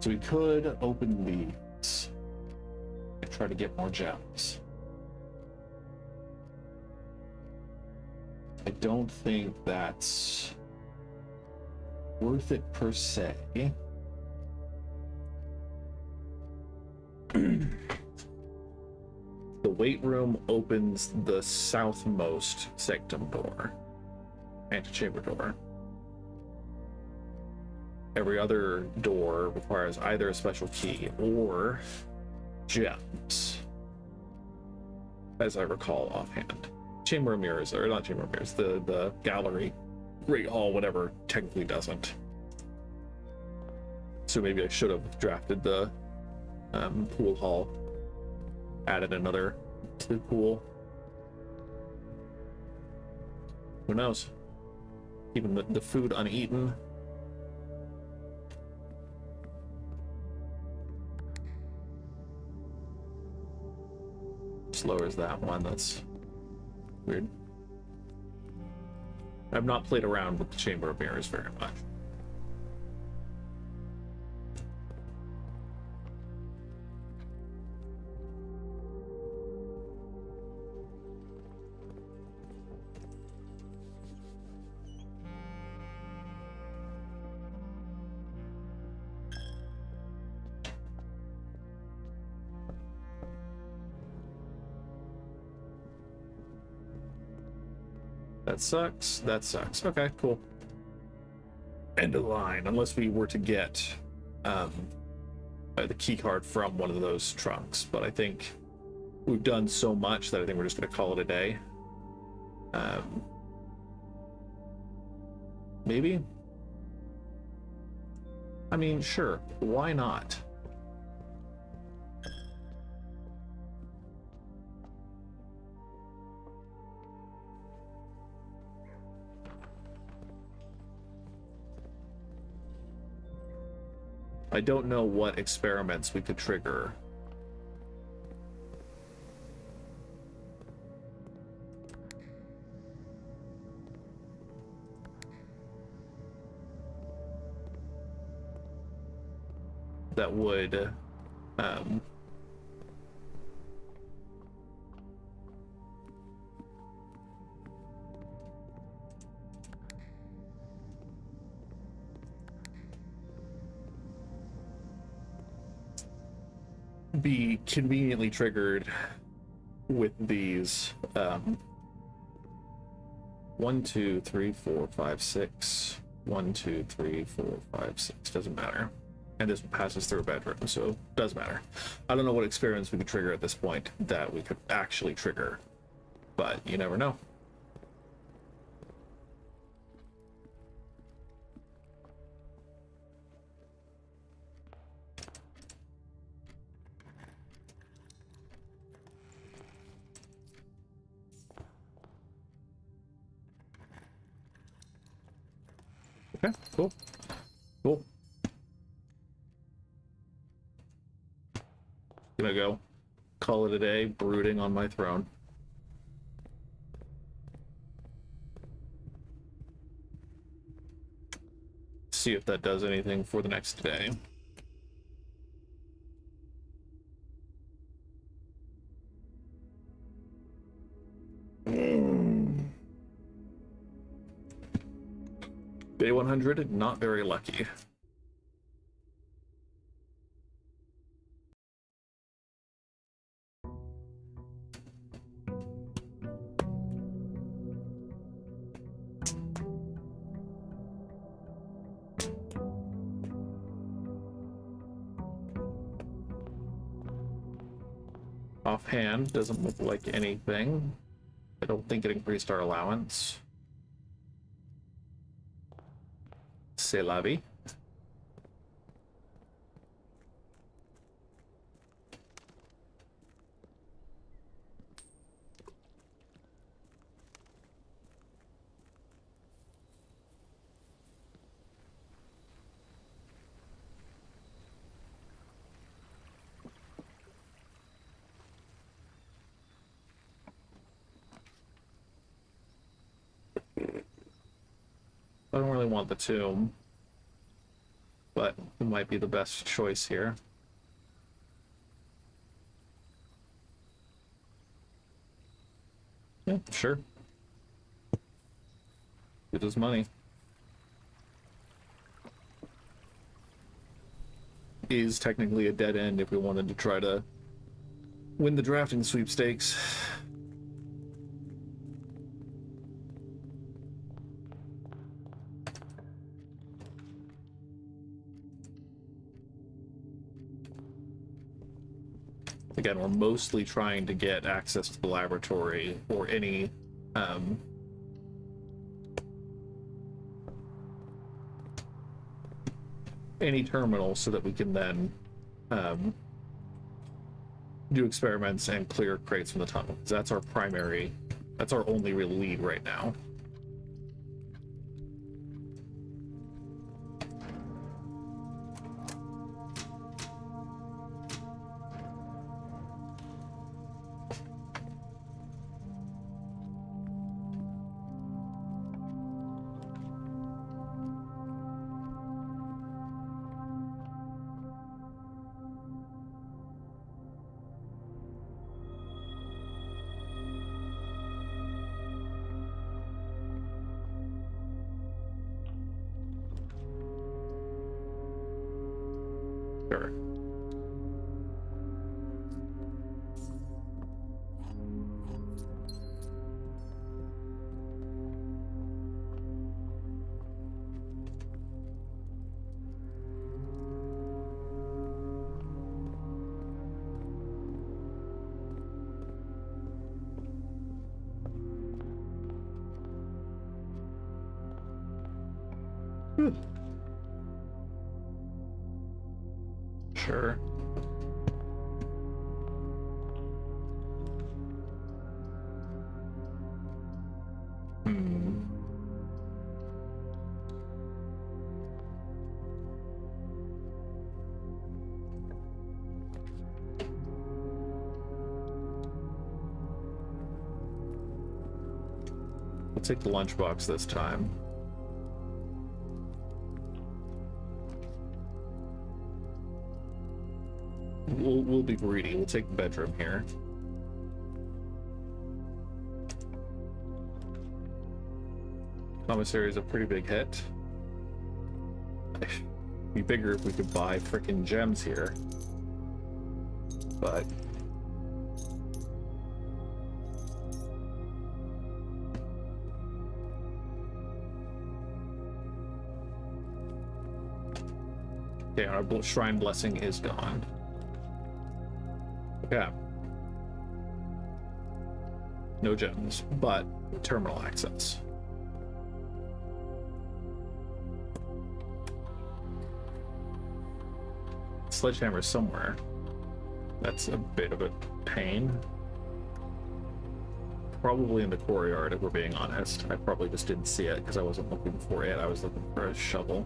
So we could open the try to get more gems. I don't think that's worth it per se. The weight room opens the southmost sanctum door, antechamber door. Every other door requires either a special key or gems, as I recall offhand. Chamber of Mirrors, or not Chamber of Mirrors, the gallery, Great Hall, whatever, technically doesn't. So maybe I should have drafted the pool hall, added another to the pool. Who knows? Even the food uneaten. Lowers that one. That's weird. I've not played around with the Chamber of Mirrors very much. That sucks. That sucks. Okay, cool. End of the line, unless we were to get the key card from one of those trunks. But I think we've done so much that I think we're just going to call it a day. Maybe? I mean, sure. Why not? I don't know what experiments we could trigger. That would be conveniently triggered with these 1 2 3 4 5 6 1 2 3 4 5 6 doesn't matter, and this passes through a bedroom, so it does matter. I don't know what experiments we could trigger at this point that we could actually trigger, but you never know. Okay, cool. Cool. Gonna go call it a day, brooding on my throne. See if that does anything for the next day. Day 100, not very lucky. Offhand, doesn't look like anything. I don't think it increased our allowance. C'est la vie. I don't really want the tomb, but it might be the best choice here. Yeah, sure. It is money. Is technically a dead end if we wanted to try to win the drafting sweepstakes. Again, we're mostly trying to get access to the laboratory or any terminal so that we can then do experiments and clear crates from the tunnel. That's our primary, that's our only real lead right now. Sure. Sure. We'll take the lunchbox this time. We'll be greedy. We'll take the bedroom here. Commissary is a pretty big hit. It'd be bigger if we could buy frickin' gems here. But okay, our shrine blessing is gone. Yeah. No gems, but terminal access. Sledgehammer somewhere. That's a bit of a pain. Probably in the courtyard, if we're being honest. I probably just didn't see it because I wasn't looking for it. I was looking for a shovel.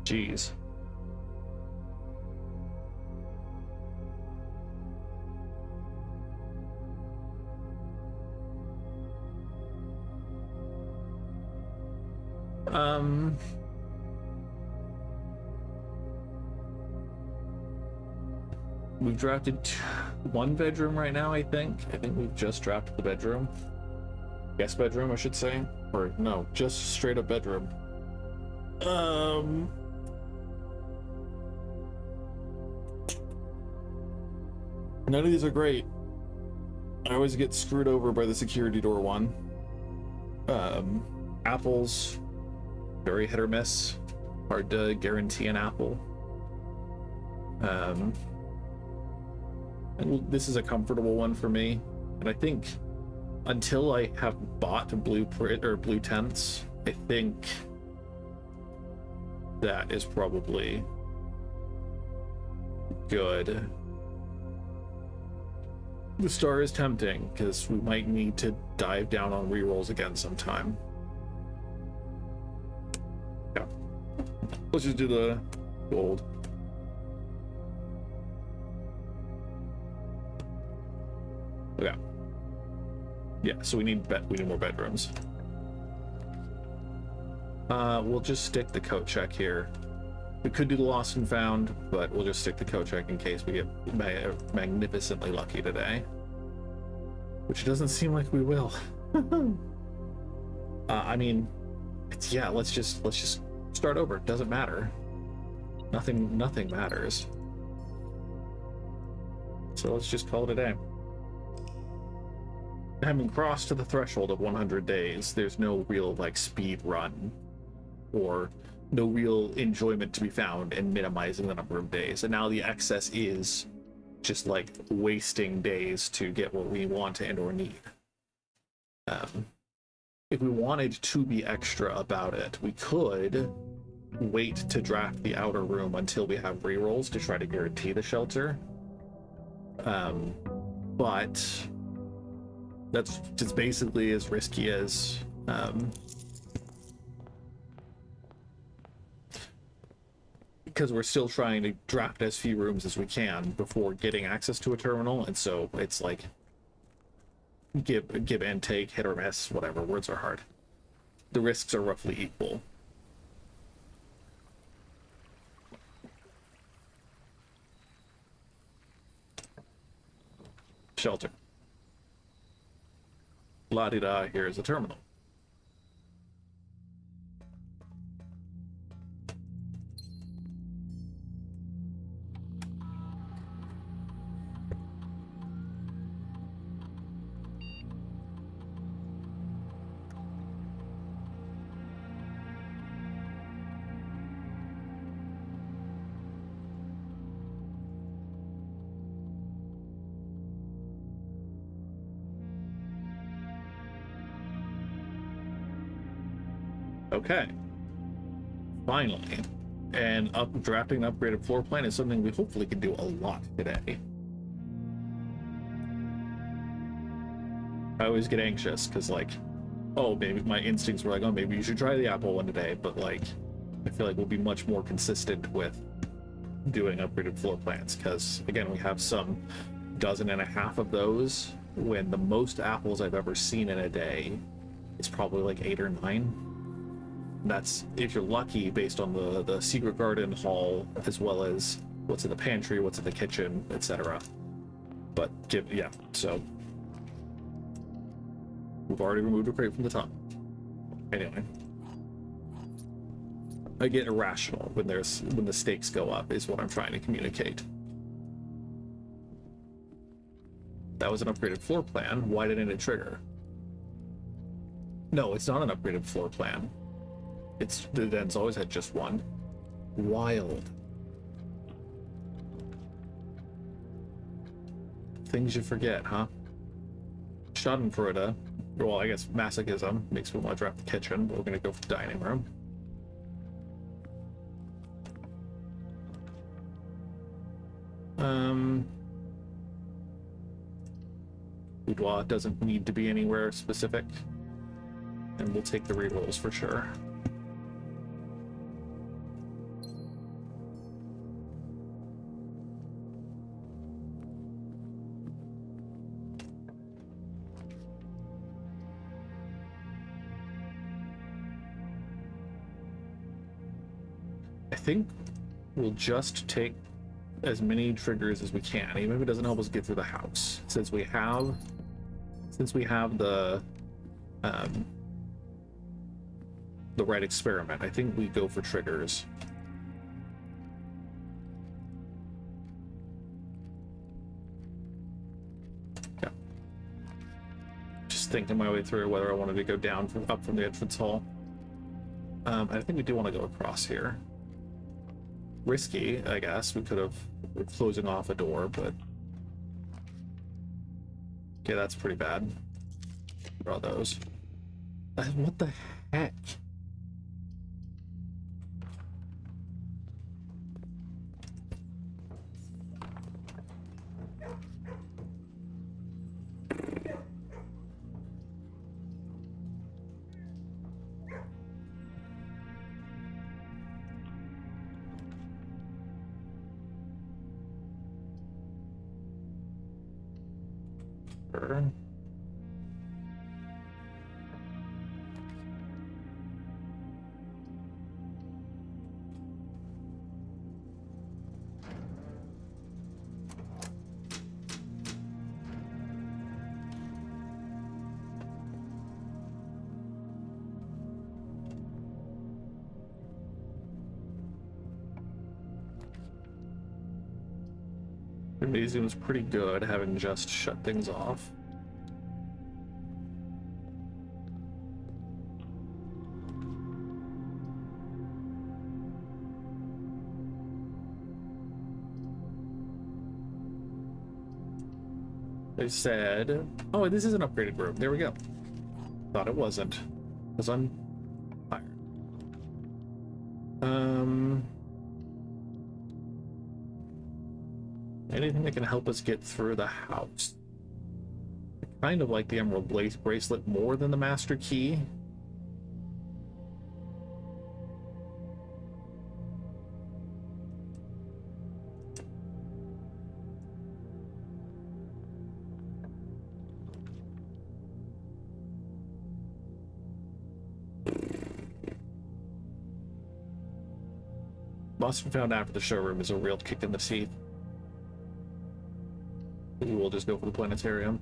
Jeez. We've drafted one bedroom right now, I think. I think we've just drafted the bedroom. Guest bedroom, I should say. Or no, just straight up bedroom. None of these are great. I always get screwed over by the security door one. Apples, very hit or miss. Hard to guarantee an apple. And this is a comfortable one for me. And I think until I have bought blueprint or blue tents, I think that is probably good. The star is tempting, because we might need to dive down on rerolls again sometime. Yeah. Let's just do the gold. Okay. Yeah, so we need more bedrooms. We'll just stick the coat check here. We could do the lost and found, but we'll just stick the coat check in case we get magnificently lucky today. Which doesn't seem like we will. I mean, yeah, let's just start over. It doesn't matter. Nothing matters. So let's just call it a day. Having crossed to the threshold of 100 days, there's no real like speed run or no real enjoyment to be found in minimizing the number of days. And now the excess is just like wasting days to get what we want and or need. If we wanted to be extra about it, we could wait to draft the outer room until we have rerolls to try to guarantee the shelter. But that's just basically as risky as because we're still trying to draft as few rooms as we can before getting access to a terminal, and so it's like give and take, hit or miss, whatever. Words are hard. The risks are roughly equal. Shelter. La-di-da, here's a terminal. Okay. Finally. And drafting an upgraded floor plan is something we hopefully can do a lot today. I always get anxious because, like, oh, maybe my instincts were like, oh, maybe you should try the Apple one today, but like, I feel like we'll be much more consistent with doing upgraded floor plans because, again, we have some dozen and a half of those when the most apples I've ever seen in a day is probably like 8 or 9. That's if you're lucky, based on the secret garden hall, as well as what's in the pantry, what's in the kitchen, etc. But yeah, so we've already removed a crate from the top. Anyway, I get irrational when the stakes go up, is what I'm trying to communicate. That was an upgraded floor plan. Why didn't it trigger? No, it's not an upgraded floor plan. The den's always had just one. Wild. Things you forget, huh? Schadenfreude. Well, I guess masochism makes me want to draft the kitchen, but we're gonna go for the dining room. Boudoir doesn't need to be anywhere specific. And we'll take the rerolls for sure. I think we'll just take as many triggers as we can, even if it doesn't help us get through the house. Since we have the right experiment, I think we go for triggers. Yeah. Just thinking my way through whether I wanted to go down up from the entrance hall. I think we do want to go across here. Risky, I guess. We're closing off a door, but okay, that's pretty bad. Draw those. What the heck? Sure. Gymnasium's pretty good, having just shut things off. They said, oh, this is an upgraded room. There we go. Thought it wasn't, because I'm tired. Anything that can help us get through the house. I kind of like the Emerald Bracelet more than the Master Key. Lost and found after the showroom is a real kick in the teeth. We'll just go for the planetarium.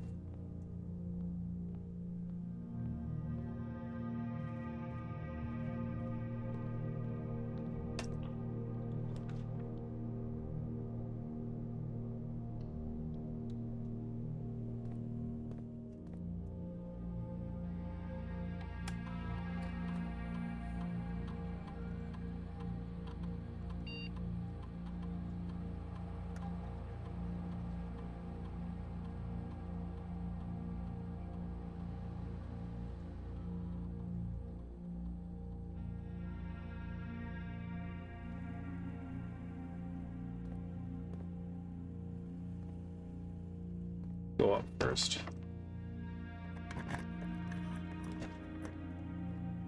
Go up first.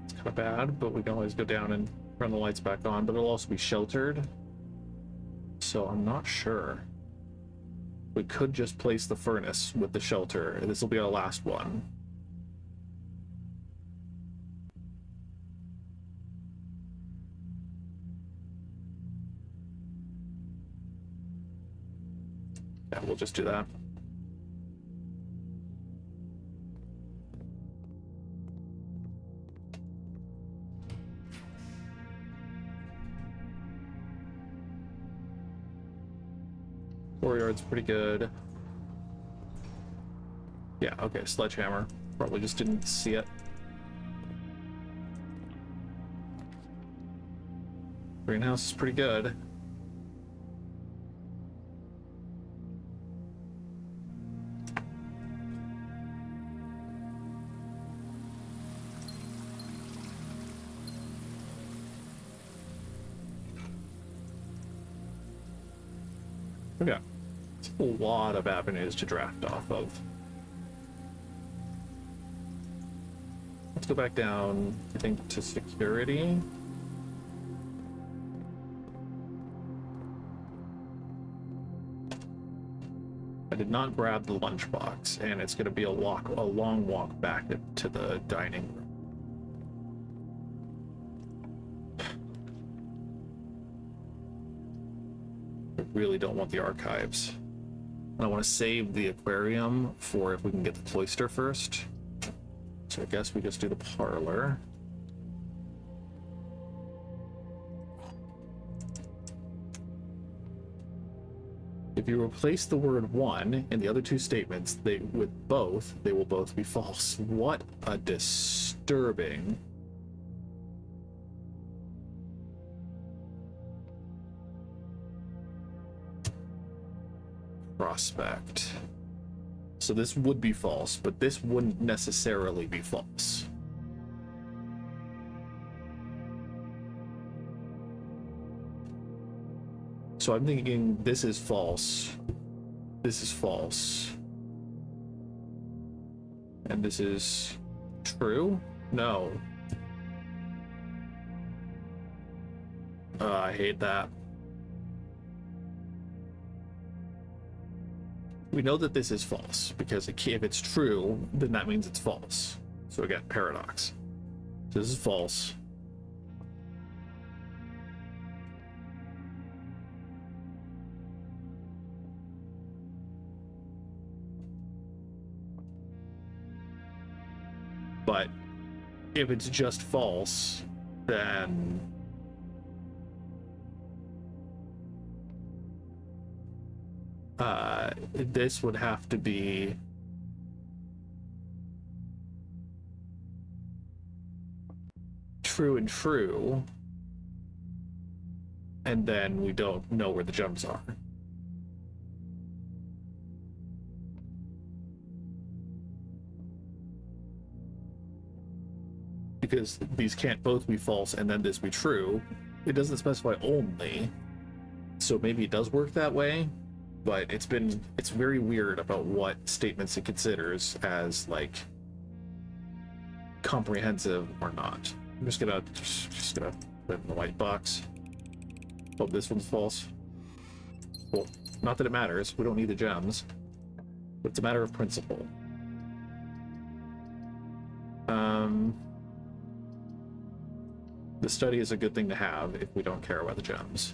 It's kind of bad, but we can always go down and turn the lights back on, but it'll also be sheltered. So I'm not sure. We could just place the furnace with the shelter. This will be our last one. Yeah, we'll just do that. Yard's pretty good. Yeah, okay, sledgehammer. Probably just didn't see it. Greenhouse is pretty good. Okay. A lot of avenues to draft off of. Let's go back down, I think, to security. I did not grab the lunchbox, and it's going to be a long walk back to the dining room. I really don't want the archives. I want to save the aquarium for if we can get the cloister first. So I guess we just do the parlor. If you replace the word one in the other two statements, they will both be false. What a disturbing prospect. So this would be false, but this wouldn't necessarily be false. So I'm thinking this is false. This is false. And this is true? No. I hate that. We know that this is false, because if it's true, then that means it's false. So again, paradox. So this is false. But if it's just false, then this would have to be true and true, and then we don't know where the gems are. Because these can't both be false and then this be true. It doesn't specify only, so maybe it does work that way, but it's very weird about what statements it considers as like comprehensive or not. I'm just gonna put it in the white box. Oh, this one's false. Well, not that it matters, we don't need the gems, but it's a matter of principle. The study is a good thing to have if we don't care about the gems.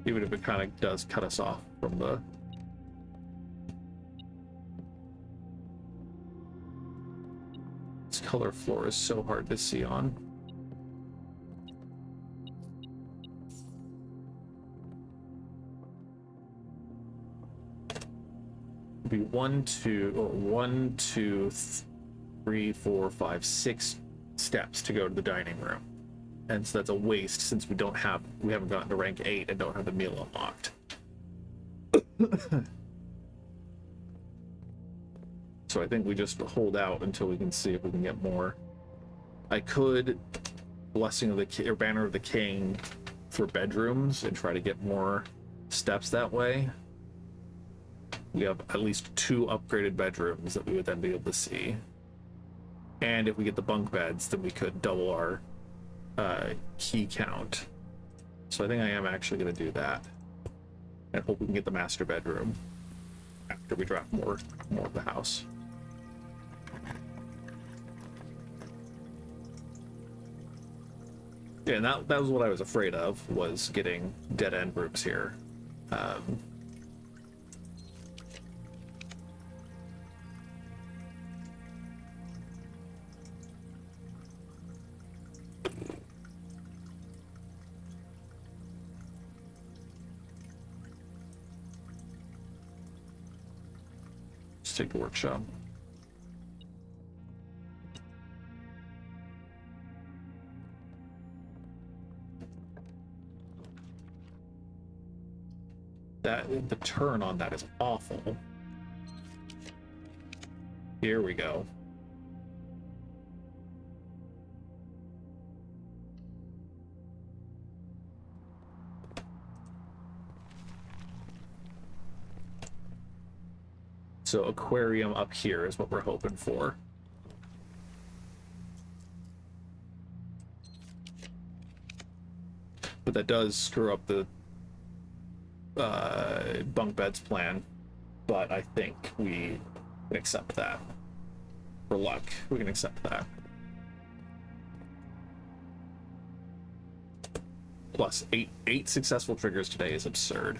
Even if it kind of does cut us off from the... This color floor is so hard to see on. Be 1, 2, 3, 4, 5, 6 steps to go to the dining room, and so that's a waste since we haven't gotten to rank 8 and don't have the meal unlocked. So I think we just hold out until we can see if we can get more. I could Blessing of the King or Banner of the King for bedrooms and try to get more steps that way. We have at least 2 upgraded bedrooms that we would then be able to see. And if we get the bunk beds, then we could double our key count. So I think I am actually going to do that. And hope we can get the master bedroom after we drop more of the house. Yeah, and that was what I was afraid of, was getting dead-end rooms here. Take the workshop. The turn on that is awful. Here we go. So aquarium up here is what we're hoping for. But that does screw up the bunk beds plan. But I think we can accept that. For luck, we can accept that. Plus 8 successful triggers today is absurd.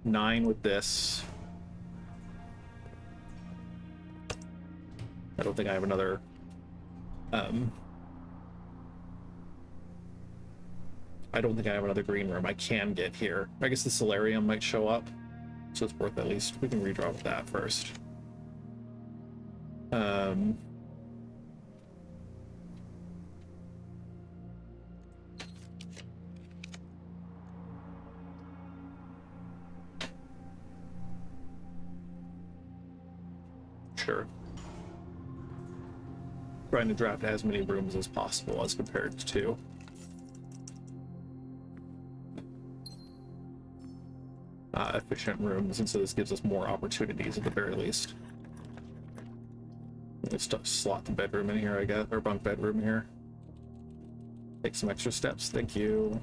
9 with this. I don't think I have another I don't think I have another green room I can get here. I guess the solarium might show up, so it's worth at least we can redraw with that first. Sure. Trying to draft as many rooms as possible as compared to efficient rooms, and so this gives us more opportunities at the very least. Let's slot the bedroom in here, I guess, or bunk bedroom here. Take some extra steps, thank you.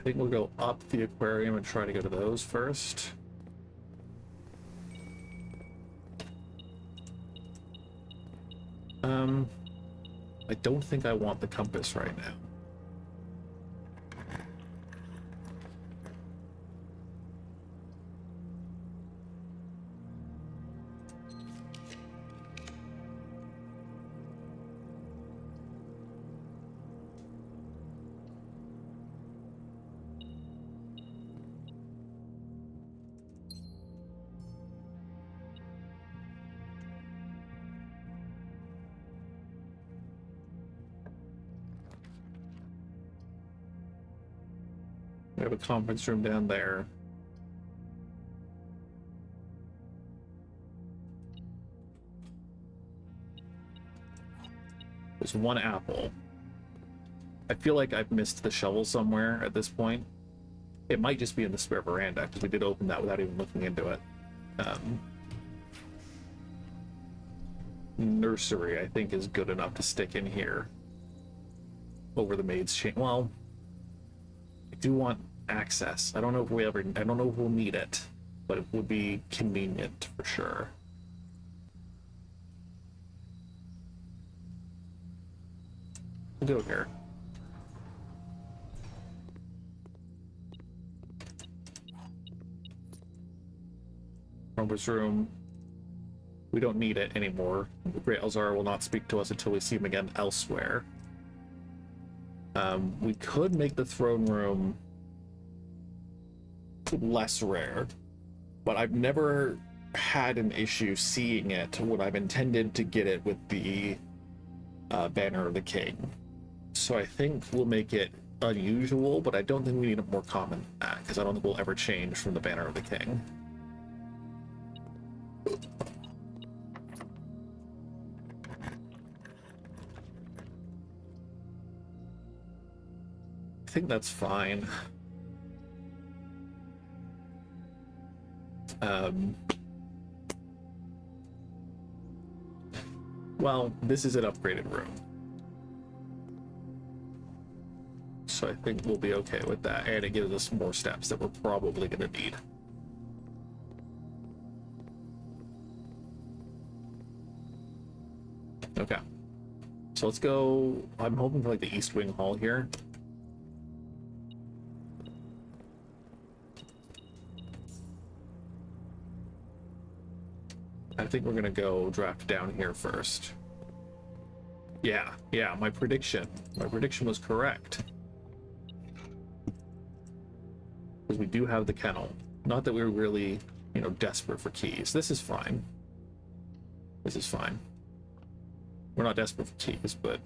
I think we'll go up the aquarium and try to go to those first. I don't think I want the compass right now. We have a conference room down there. There's one apple. I feel like I've missed the shovel somewhere at this point. It might just be in the spare veranda, because we did open that without even looking into it. Nursery, I think, is good enough to stick in here. Over the maid's chain. Well, I do want access. I don't know if we'll need it, but it would be convenient for sure. We'll go here. Robert's room. We don't need it anymore. The Great Elzar will not speak to us until we see him again elsewhere. We could make the throne room less rare, but I've never had an issue seeing it when I've intended to get it with the Banner of the King. So I think we'll make it unusual, but I don't think we need it more common than that, because I don't think we'll ever change from the Banner of the King. I think that's fine. Well, this is an upgraded room, so I think we'll be okay with that, and it gives us more steps that we're probably going to need. Okay, so let's go. I'm hoping for like the East Wing Hall here. I think we're gonna go draft down here first. Yeah, my prediction was correct. Because we do have the kennel. Not that we're really, desperate for keys. This is fine. This is fine. We're not desperate for keys, but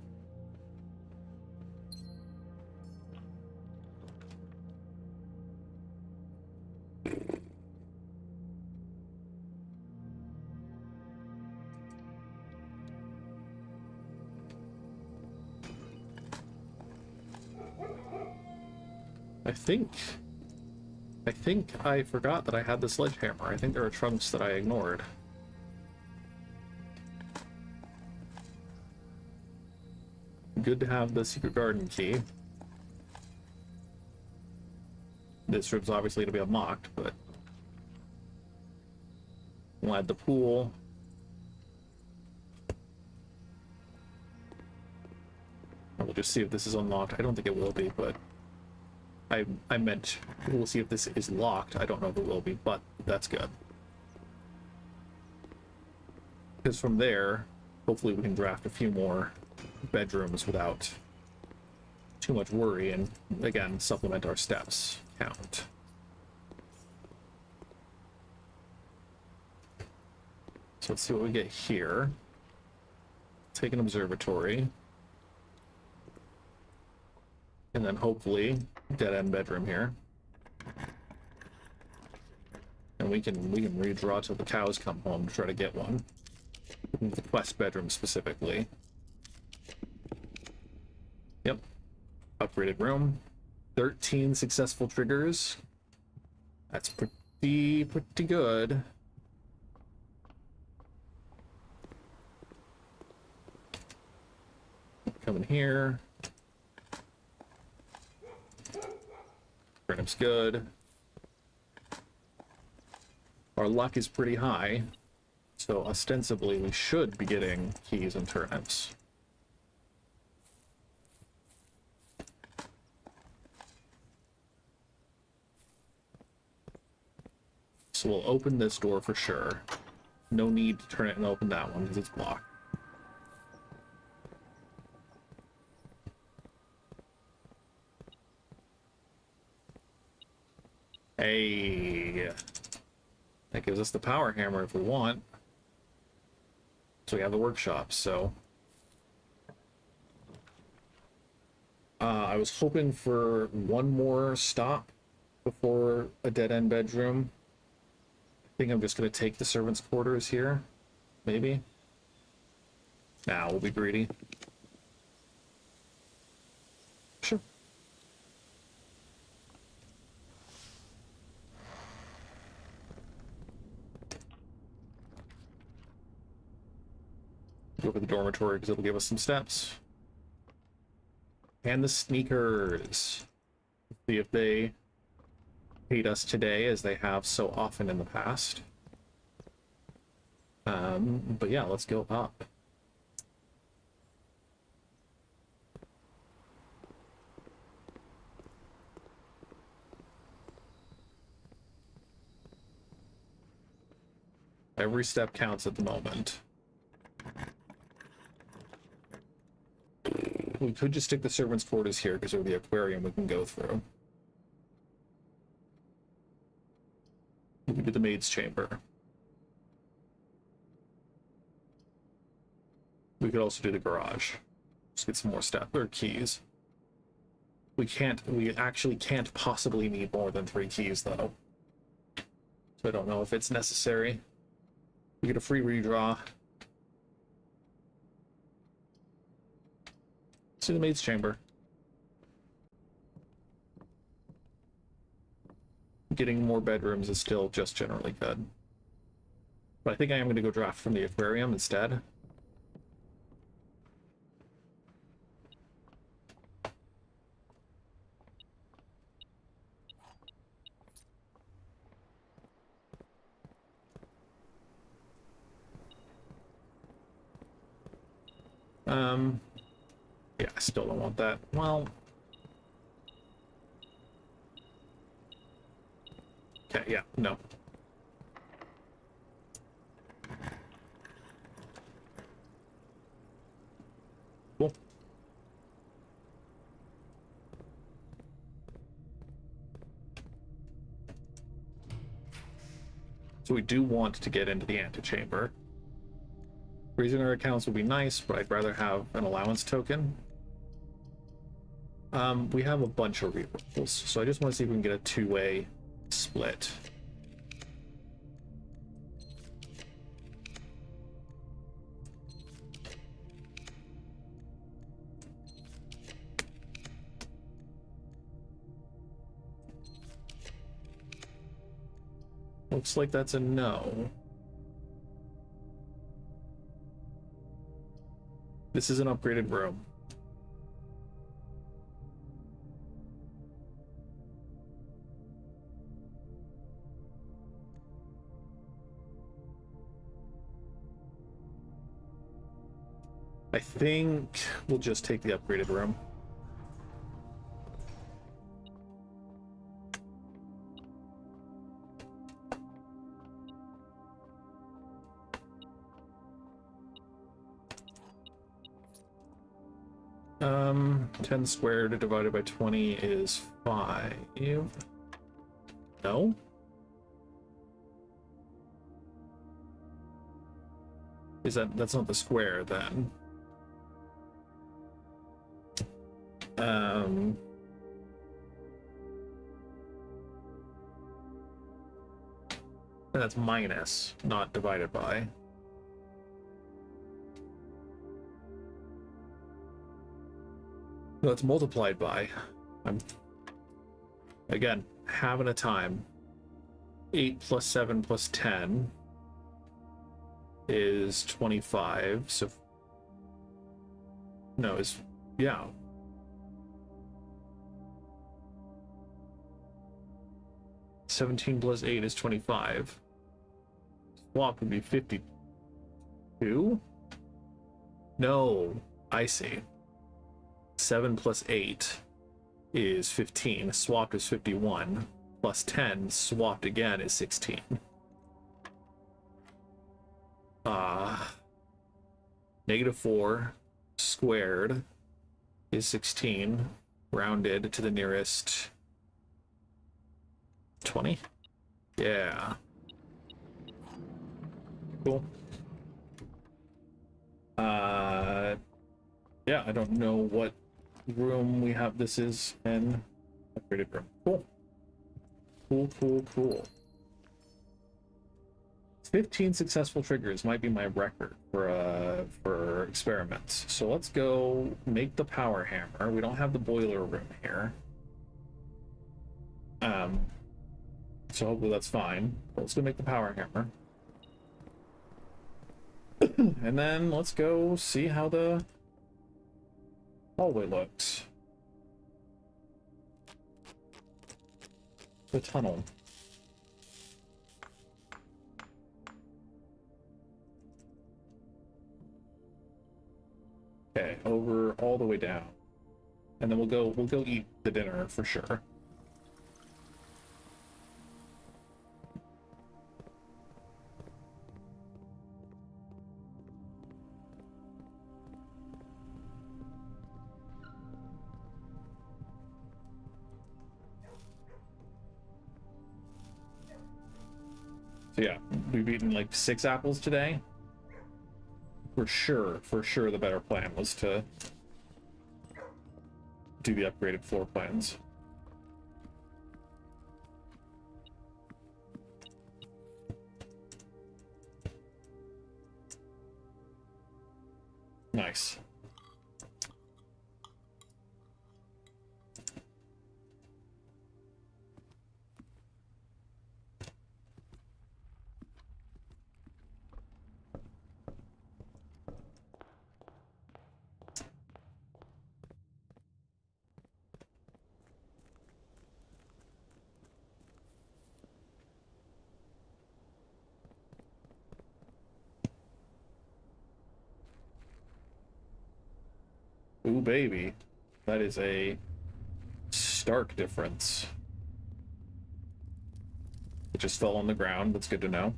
I think I forgot that I had the sledgehammer. I think there are trunks that I ignored. Good to have the secret garden key. This room's obviously going to be unlocked, but we'll add the pool. We'll just see if this is unlocked. I don't think it will be, but I meant we'll see if this is locked. I don't know if it will be, but that's good. Because from there, hopefully we can draft a few more bedrooms without too much worry, and again, supplement our steps count. So let's see what we get here. Take an observatory. And then hopefully dead-end bedroom here. And we can redraw till the cows come home to try to get one. The quest bedroom specifically. Yep. Upgraded room. 13 successful triggers. That's pretty good. Come in here. Turnip's good. Our luck is pretty high, so ostensibly we should be getting keys and turnips. So we'll open this door for sure. No need to turn it and open that one because it's blocked. Hey, that gives us the power hammer if we want. So we have the workshop, so. I was hoping for one more stop before a dead-end bedroom. I think I'm just going to take the servants' quarters here. Maybe. Nah, we'll be greedy. Sure. Go over the dormitory because it'll give us some steps. And the sneakers. See if they hate us today as they have so often in the past. But yeah, let's go up. Every step counts at the moment. We could just stick the servants' quarters here because there's the aquarium we can go through. We can do the maid's chamber. We could also do the garage. Just get some more stuff or keys. We actually can't possibly need more than 3 keys though. So I don't know if it's necessary. We get a free redraw. To the maid's chamber. Getting more bedrooms is still just generally good. But I think I am going to go draft from the aquarium instead. Yeah, I still don't want that. Well, okay, yeah, no. Cool. So we do want to get into the antechamber. Raising our accounts would be nice, but I'd rather have an allowance token. We have a bunch of rerolls, so I just want to see if we can get a 2-way split. Looks like that's a no. This is an upgraded room. I think we'll just take the upgraded room. Um, 10 squared divided by 20 is 5. No? That's not the square then? That's minus, not divided by. No, it's multiplied by. I'm, again, having a time. 8 plus 7 plus 10 is 25, so... No, it's... yeah. 17 plus 8 is 25. Swap would be 52? No, I see. 7 plus 8 is 15. Swapped is 51. Plus 10, swapped again, is 16. -4 squared is 16. Rounded to the nearest 20? Yeah. Cool. Yeah, I don't know what room we have this is in. Upgraded room. Cool. Cool. 15 successful triggers might be my record for experiments. So let's go make the power hammer. We don't have the boiler room here. So hopefully that's fine. Let's go make the power hammer. And then let's go see how the hallway looks. The tunnel. Okay, over all the way down. And then we'll go eat the dinner for sure. So yeah, we've eaten like 6 apples today. For sure, the better plan was to do the upgraded floor plans. Nice. Ooh, baby. That is a stark difference. It just fell on the ground. That's good to know.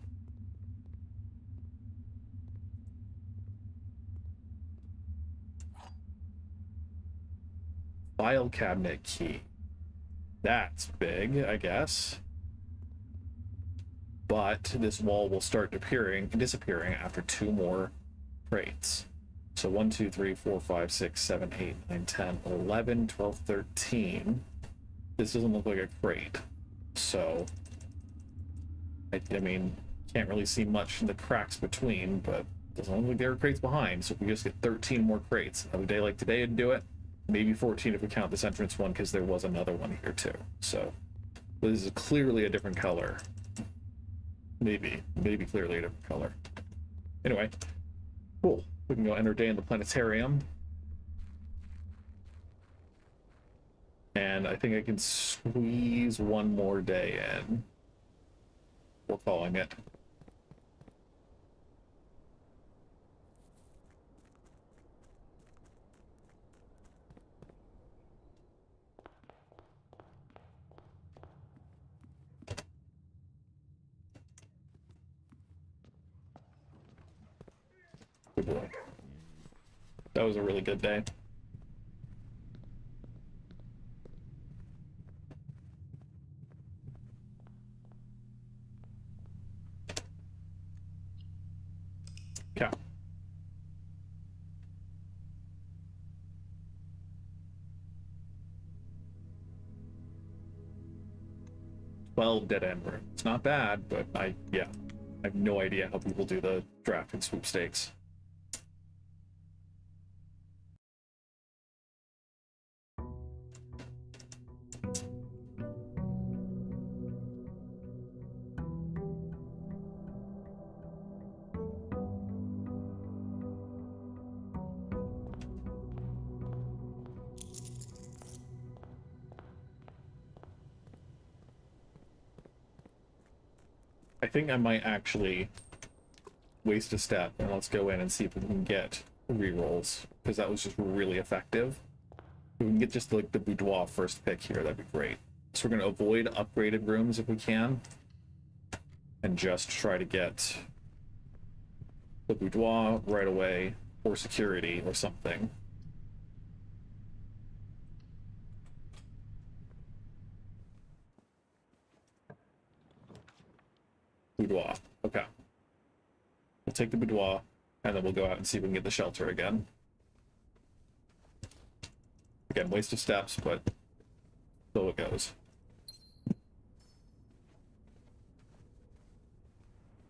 File cabinet key. That's big, I guess. But this wall will start disappearing after 2 more crates. So 1, 2, 3, 4, 5, 6, 7, 8, 9, 10, 11, 12, 13. This doesn't look like a crate. So, I mean, can't really see much in the cracks between, but doesn't look like there are crates behind. So if we just get 13 more crates, a day like today would do it. Maybe 14 if we count this entrance one, because there was another one here too. So, this is clearly a different color. Maybe clearly a different color. Anyway, cool. We can go end our day in the planetarium. And I think I can squeeze 1 more day in. We're calling it. Good boy. That was a really good day. Yeah. Well, dead end room. It's not bad, but I have no idea how people do the draft and sweepstakes. I think I might actually waste a step and let's go in and see if we can get rerolls, because that was just really effective. If we can get just like the boudoir first pick here, that'd be great. So we're going to avoid upgraded rooms if we can, and just try to get the boudoir right away, or security or something. Boudoir. Okay. We'll take the boudoir, and then we'll go out and see if we can get the shelter again. Again, waste of steps, but still it goes.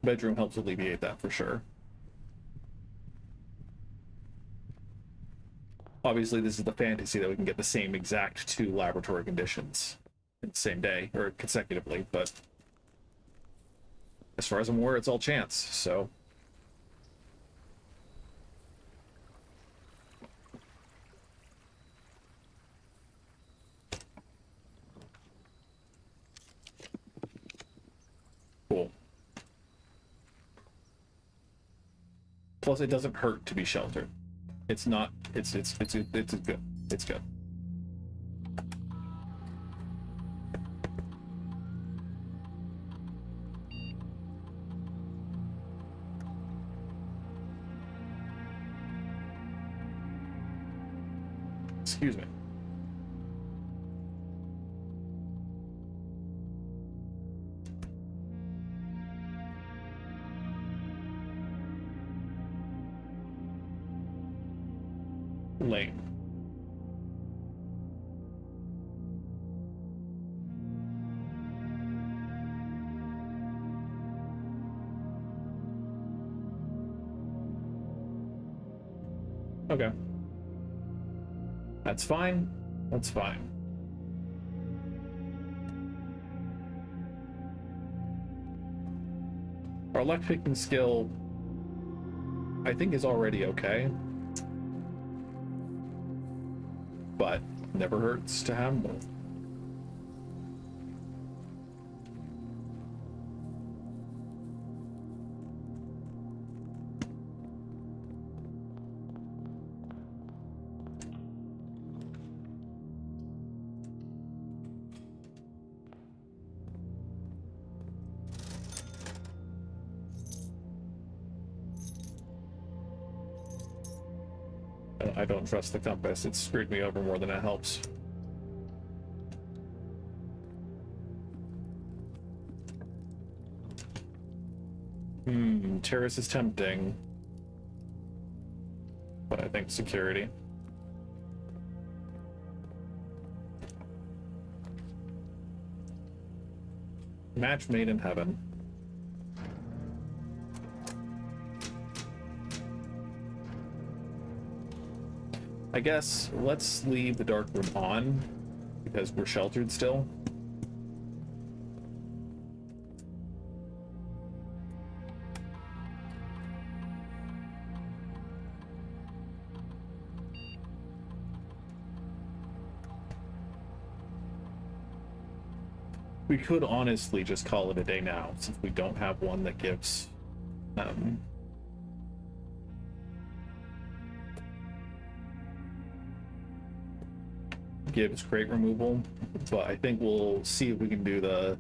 Bedroom helps alleviate that for sure. Obviously, this is the fantasy that we can get the same exact 2 laboratory conditions in the same day, or consecutively, but as far as I'm aware, it's all chance, so... Cool. Plus, it doesn't hurt to be sheltered. It's not. It's good. It's good. Excuse me. Lane. Okay. That's fine. That's fine. Our luck picking skill, I think, is already okay. But never hurts to have both. I don't trust the compass. It's screwed me over more than it helps. Terrace is tempting. But I think security. Match made in heaven. I guess let's leave the dark room on because we're sheltered still. We could honestly just call it a day now, since we don't have one that gives gives crate removal, but I think we'll see if we can do the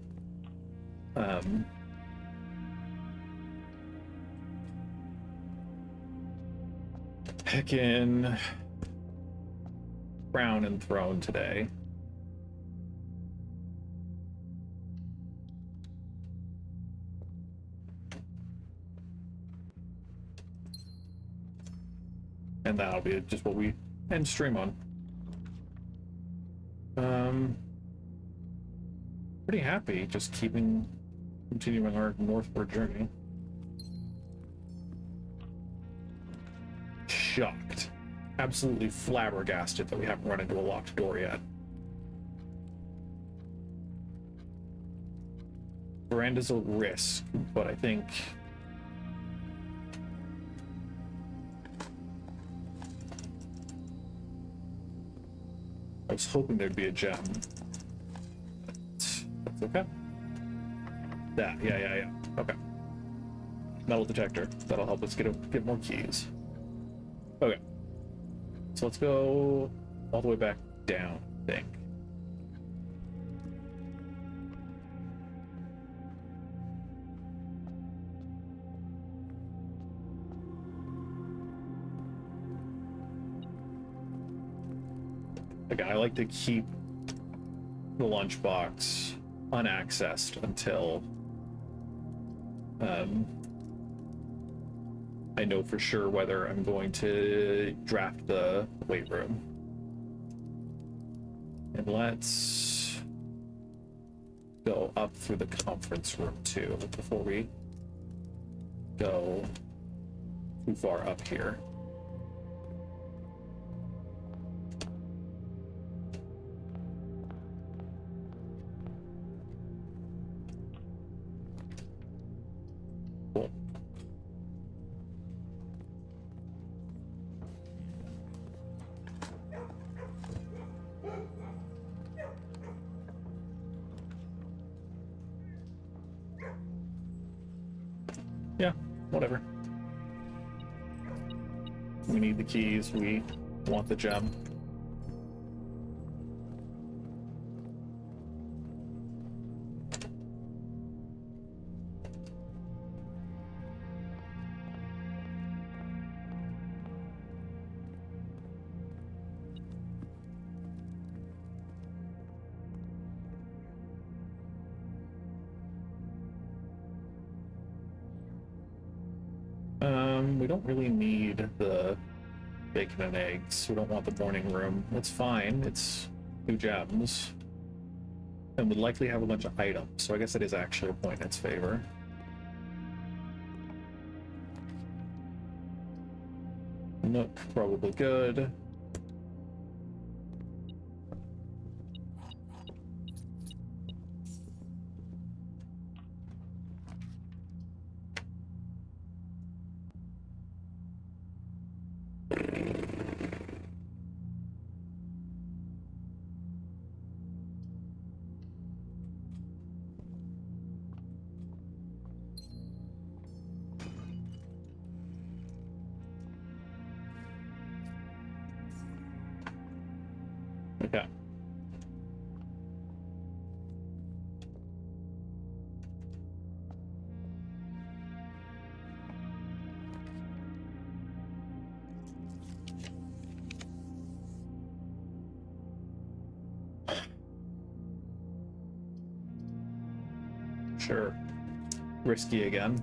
heckin' crown and throne today. And that'll be just what we end stream on. Pretty happy just continuing our northward journey. Shocked. Absolutely flabbergasted that we haven't run into a locked door yet. Veranda's a risk, but I think I was hoping there'd be a gem. That's okay. Yeah. Okay. Metal detector. That'll help us get more keys. Okay. So let's go all the way back down, I think. Again, I like to keep the lunchbox unaccessed until I know for sure whether I'm going to draft the weight room. And let's go up through the conference room too before we go too far up here. Cool. Yeah, whatever. We need the keys, we want the gem. We don't really need the bacon and eggs. We don't want the morning room. It's fine. It's 2 gems. And would likely have a bunch of items, so I guess it is actually a point in its favor. Nook, probably good. Okay. Sure. Risky again.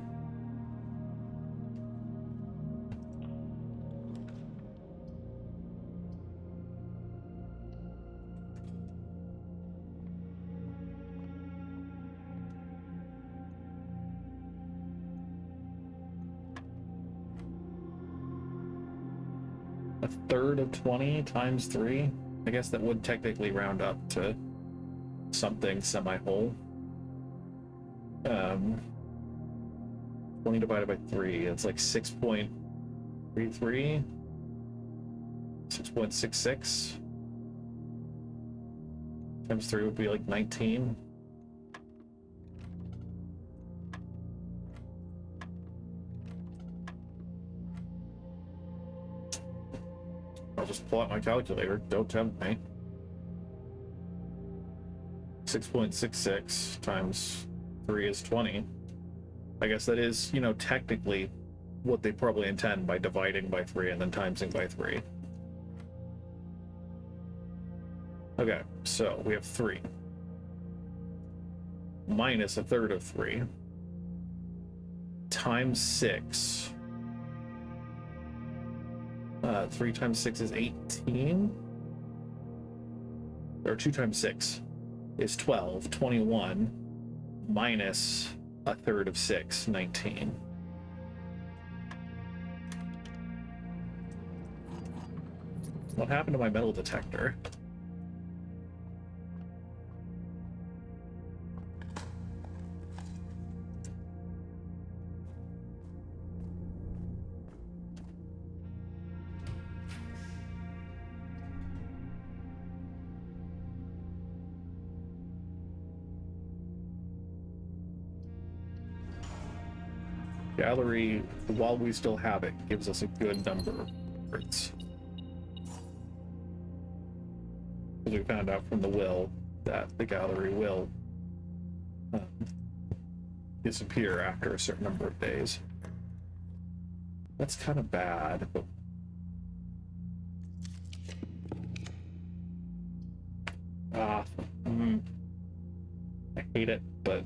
A third of 20 times 3? I guess that would technically round up to something semi-whole. 20 divided by 3, it's like 6.33? 6.66? Times 3 would be like 19. I'll just pull out my calculator. Don't tempt me. 6.66 times 3 is 20. I guess that is, you know, technically what they probably intend by dividing by 3 and then timesing by 3. Okay, so we have 3. Minus a third of 3. Times 6. 3 times 6 is 18? Or 2 times 6 is 12. 21 minus a third of 6, 19. What happened to my metal detector? Gallery, while we still have it, gives us a good number of crates. Because we found out from the will that the gallery will disappear after a certain number of days. That's kind of bad, but I hate it, but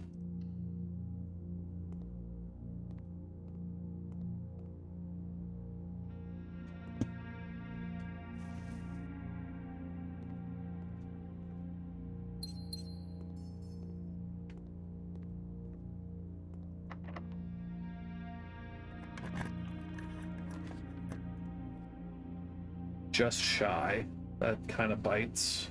just shy. That kind of bites.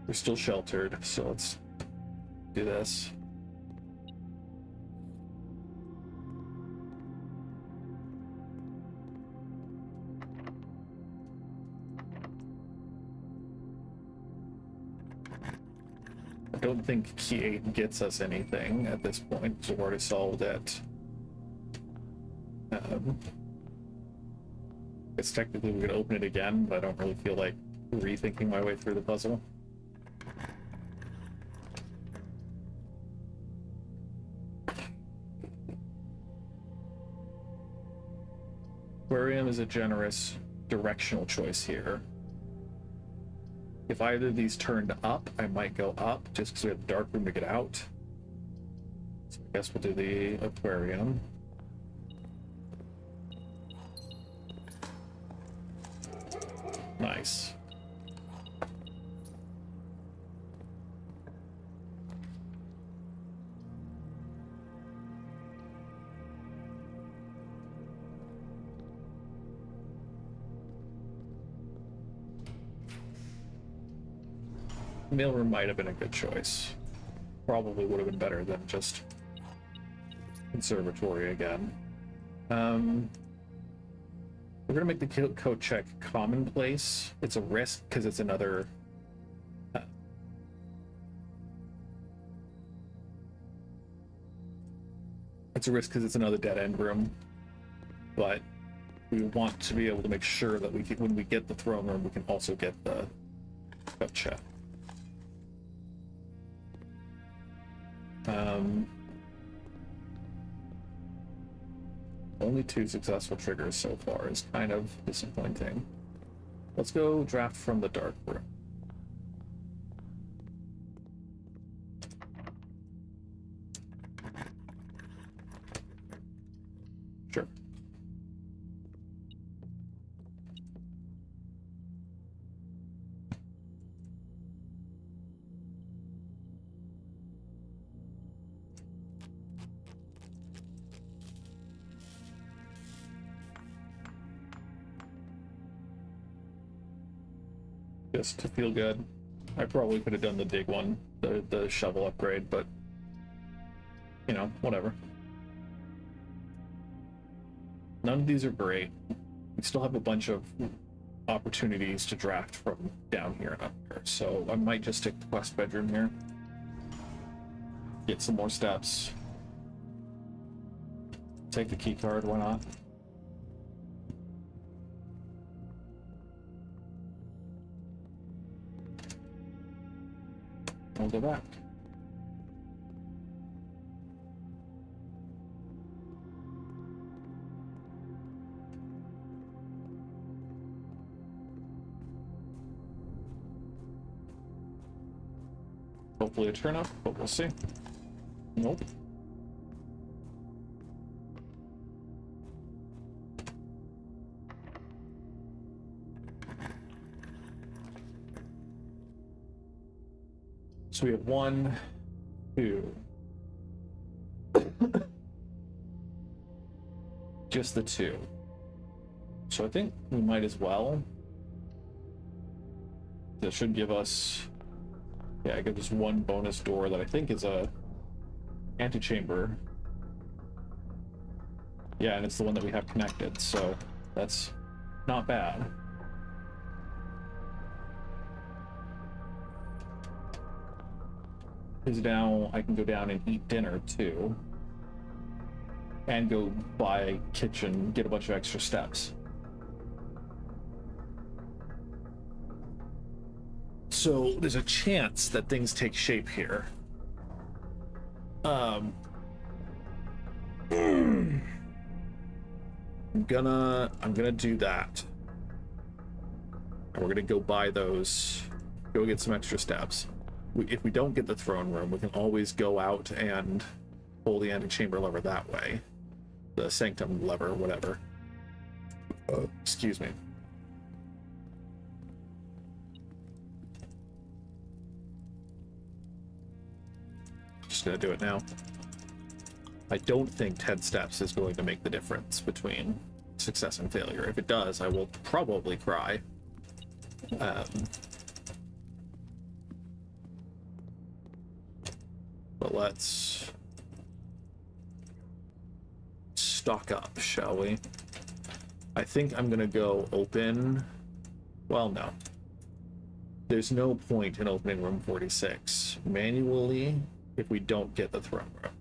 We're still sheltered, so let's do this. I don't think key 8 gets us anything at this point, so we've already solved it. It's technically we could open it again, but I don't really feel like rethinking my way through the puzzle. Aquarium is a generous directional choice here. If either of these turned up, I might go up just because we have a dark room to get out. So I guess we'll do the aquarium. Nice. Mailroom might have been a good choice. Probably would have been better than just conservatory again. We're gonna make the code check commonplace. It's a risk because it's another dead end room, but we want to be able to make sure that we can, when we get the throne room, we can also get the code check. Only 2 successful triggers so far is kind of disappointing. Let's go draft from the dark room. Sure. Just to feel good. I probably could have done the dig one, the shovel upgrade, but you know, whatever. None of these are great. We still have a bunch of opportunities to draft from down here and up here, so I might just stick to quest bedroom here. Get some more steps. Take the key card, why not? We'll go back. Hopefully a turn up, but we'll see. Nope. So we have 1, 2. Just the 2. So I think we might as well. That should give us, yeah, it gives us 1 bonus door that I think is a antechamber. Yeah, and it's the one that we have connected, so that's not bad. Because now I can go down and eat dinner too. And go buy a kitchen, get a bunch of extra steps. So there's a chance that things take shape here. I'm gonna do that. And we're gonna go buy those, go get some extra steps. If we don't get the throne room, we can always go out and pull the antechamber lever that way. The sanctum lever, whatever. Excuse me. Just gonna do it now. I don't think 10 steps is going to make the difference between success and failure. If it does, I will probably cry. But let's stock up, shall we? I think I'm gonna go open. Well, no. There's no point in opening room 46 manually if we don't get the throne room.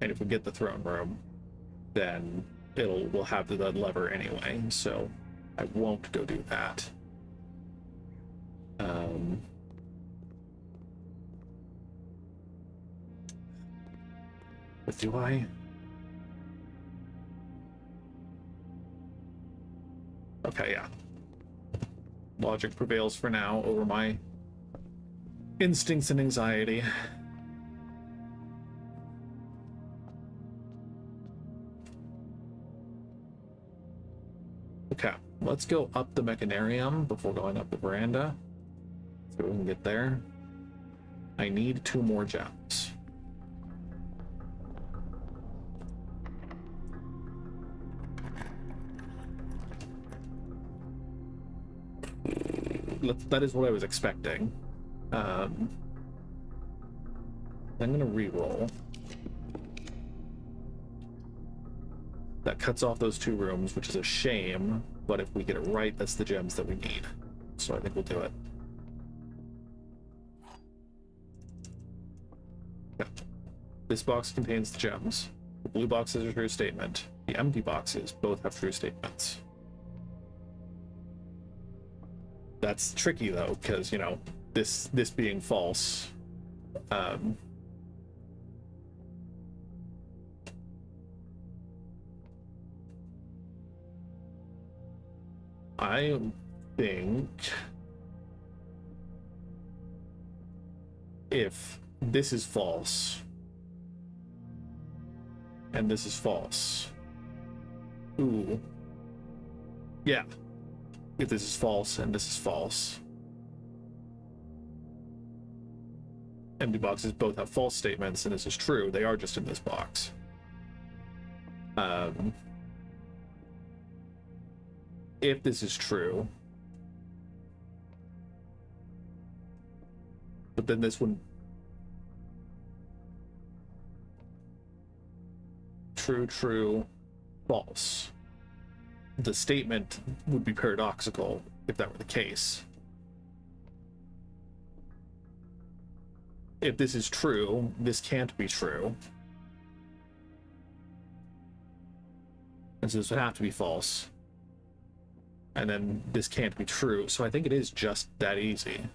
And if we get the throne room, then we'll have the lever anyway, so I won't go do that. But do I? Okay, yeah. Logic prevails for now over my instincts and anxiety. Okay, let's go up the mechanarium before going up the veranda. So we can get there. I need 2 more gems. That is what I was expecting. I'm gonna re-roll. That cuts off those 2 rooms, which is a shame, but if we get it right, that's the gems that we need. So I think we'll do it. Yeah. This box contains the gems. The blue box is a true statement. The empty boxes both have true statements. That's tricky though, because, you know, this being false, I think if this is false and this is false, ooh, yeah. If this is false and this is false, empty boxes both have false statements, and this is true. They are just in this box. If this is true, but then this one, true, false. The statement would be paradoxical if that were the case. If this is true, this can't be true. And so this would have to be false. And then this can't be true. So I think it is just that easy.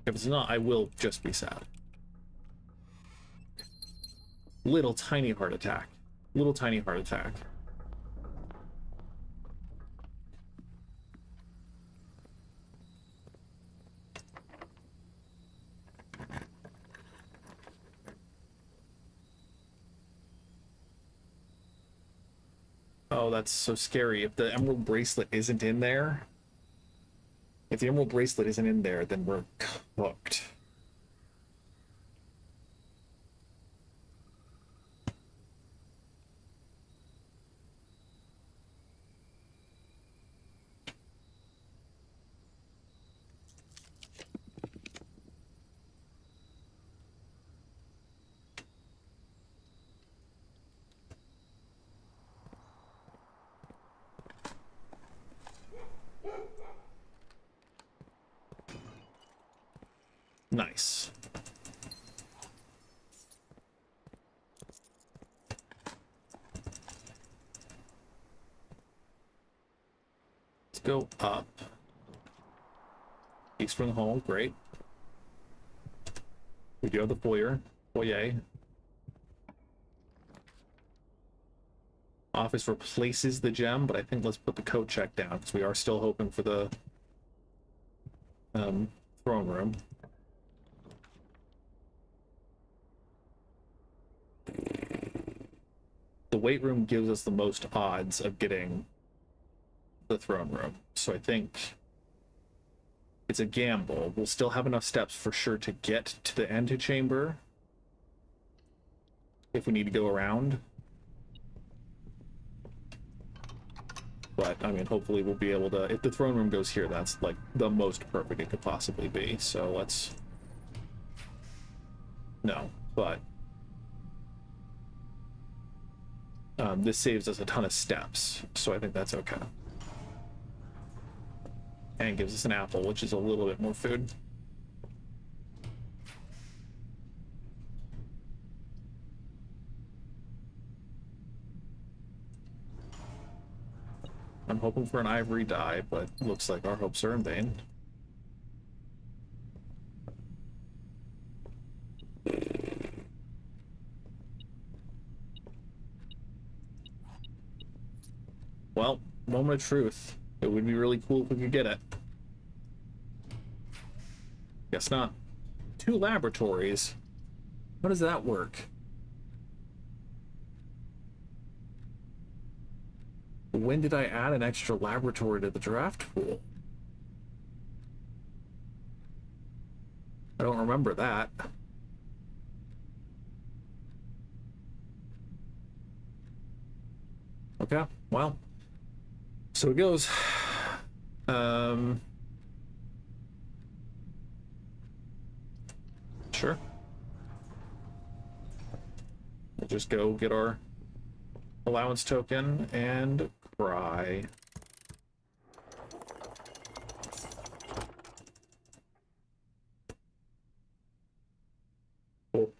If it's not, I will just be sad. Little tiny heart attack. Little tiny heart attack. Oh, that's so scary. If the emerald bracelet isn't in there, then we're cooked. Nice. Let's go up. Eastern Hall, great. We do have the foyer. Foyer. Office replaces the gem, but I think let's put the coat check down because we are still hoping for the throne room. The weight room gives us the most odds of getting the throne room, so I think it's a gamble. We'll still have enough steps for sure to get to the antechamber if we need to go around. But, I mean, hopefully we'll be able to... If the throne room goes here, that's, like, the most perfect it could possibly be. So let's... No, but... this saves us a ton of steps, so I think that's okay. And gives us an apple, which is a little bit more food. I'm hoping for an ivory dye, but looks like our hopes are in vain. Well, moment of truth. It would be really cool if we could get it. Guess not. 2 laboratories. How does that work? When did I add an extra laboratory to the draft pool? I don't remember that. Okay, well, so it goes. Sure. We'll just go get our allowance token and cry. Cool.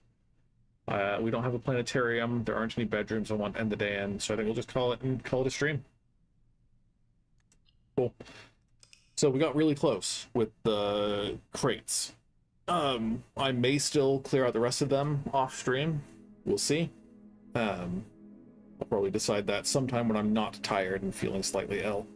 We don't have a planetarium. There aren't any bedrooms I want to end the day in, so I think we'll just call it a stream. Cool. So we got really close with the crates. I may still clear out the rest of them off stream. We'll see. I'll probably decide that sometime when I'm not tired and feeling slightly ill.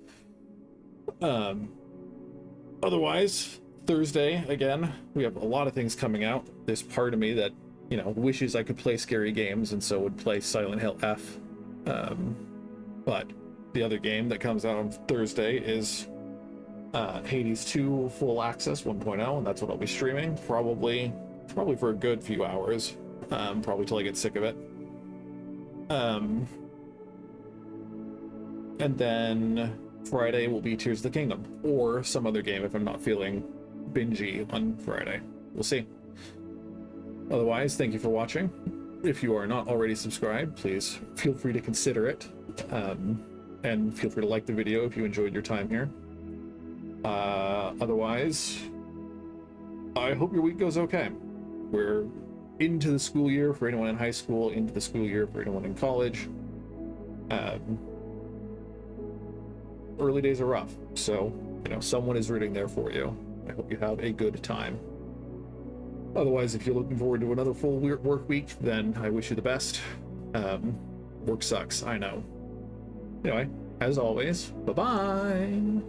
Otherwise, Thursday, again, we have a lot of things coming out. There's part of me that, you know, wishes I could play scary games and so would play Silent Hill F. But the other game that comes out on Thursday is Hades 2 Full Access 1.0, and that's what I'll be streaming. Probably for a good few hours. Probably till I get sick of it. And then Friday will be Tears of the Kingdom, or some other game if I'm not feeling bingy on Friday. We'll see. Otherwise, thank you for watching. If you are not already subscribed, please feel free to consider it. And feel free to like the video if you enjoyed your time here. Otherwise, I hope your week goes okay. We're into the school year for anyone in high school, into the school year for anyone in college. Early days are rough, so, you know, someone is rooting there for you. I hope you have a good time. Otherwise, if you're looking forward to another full work week, then I wish you the best. Work sucks, I know. Anyway, as always, bye-bye!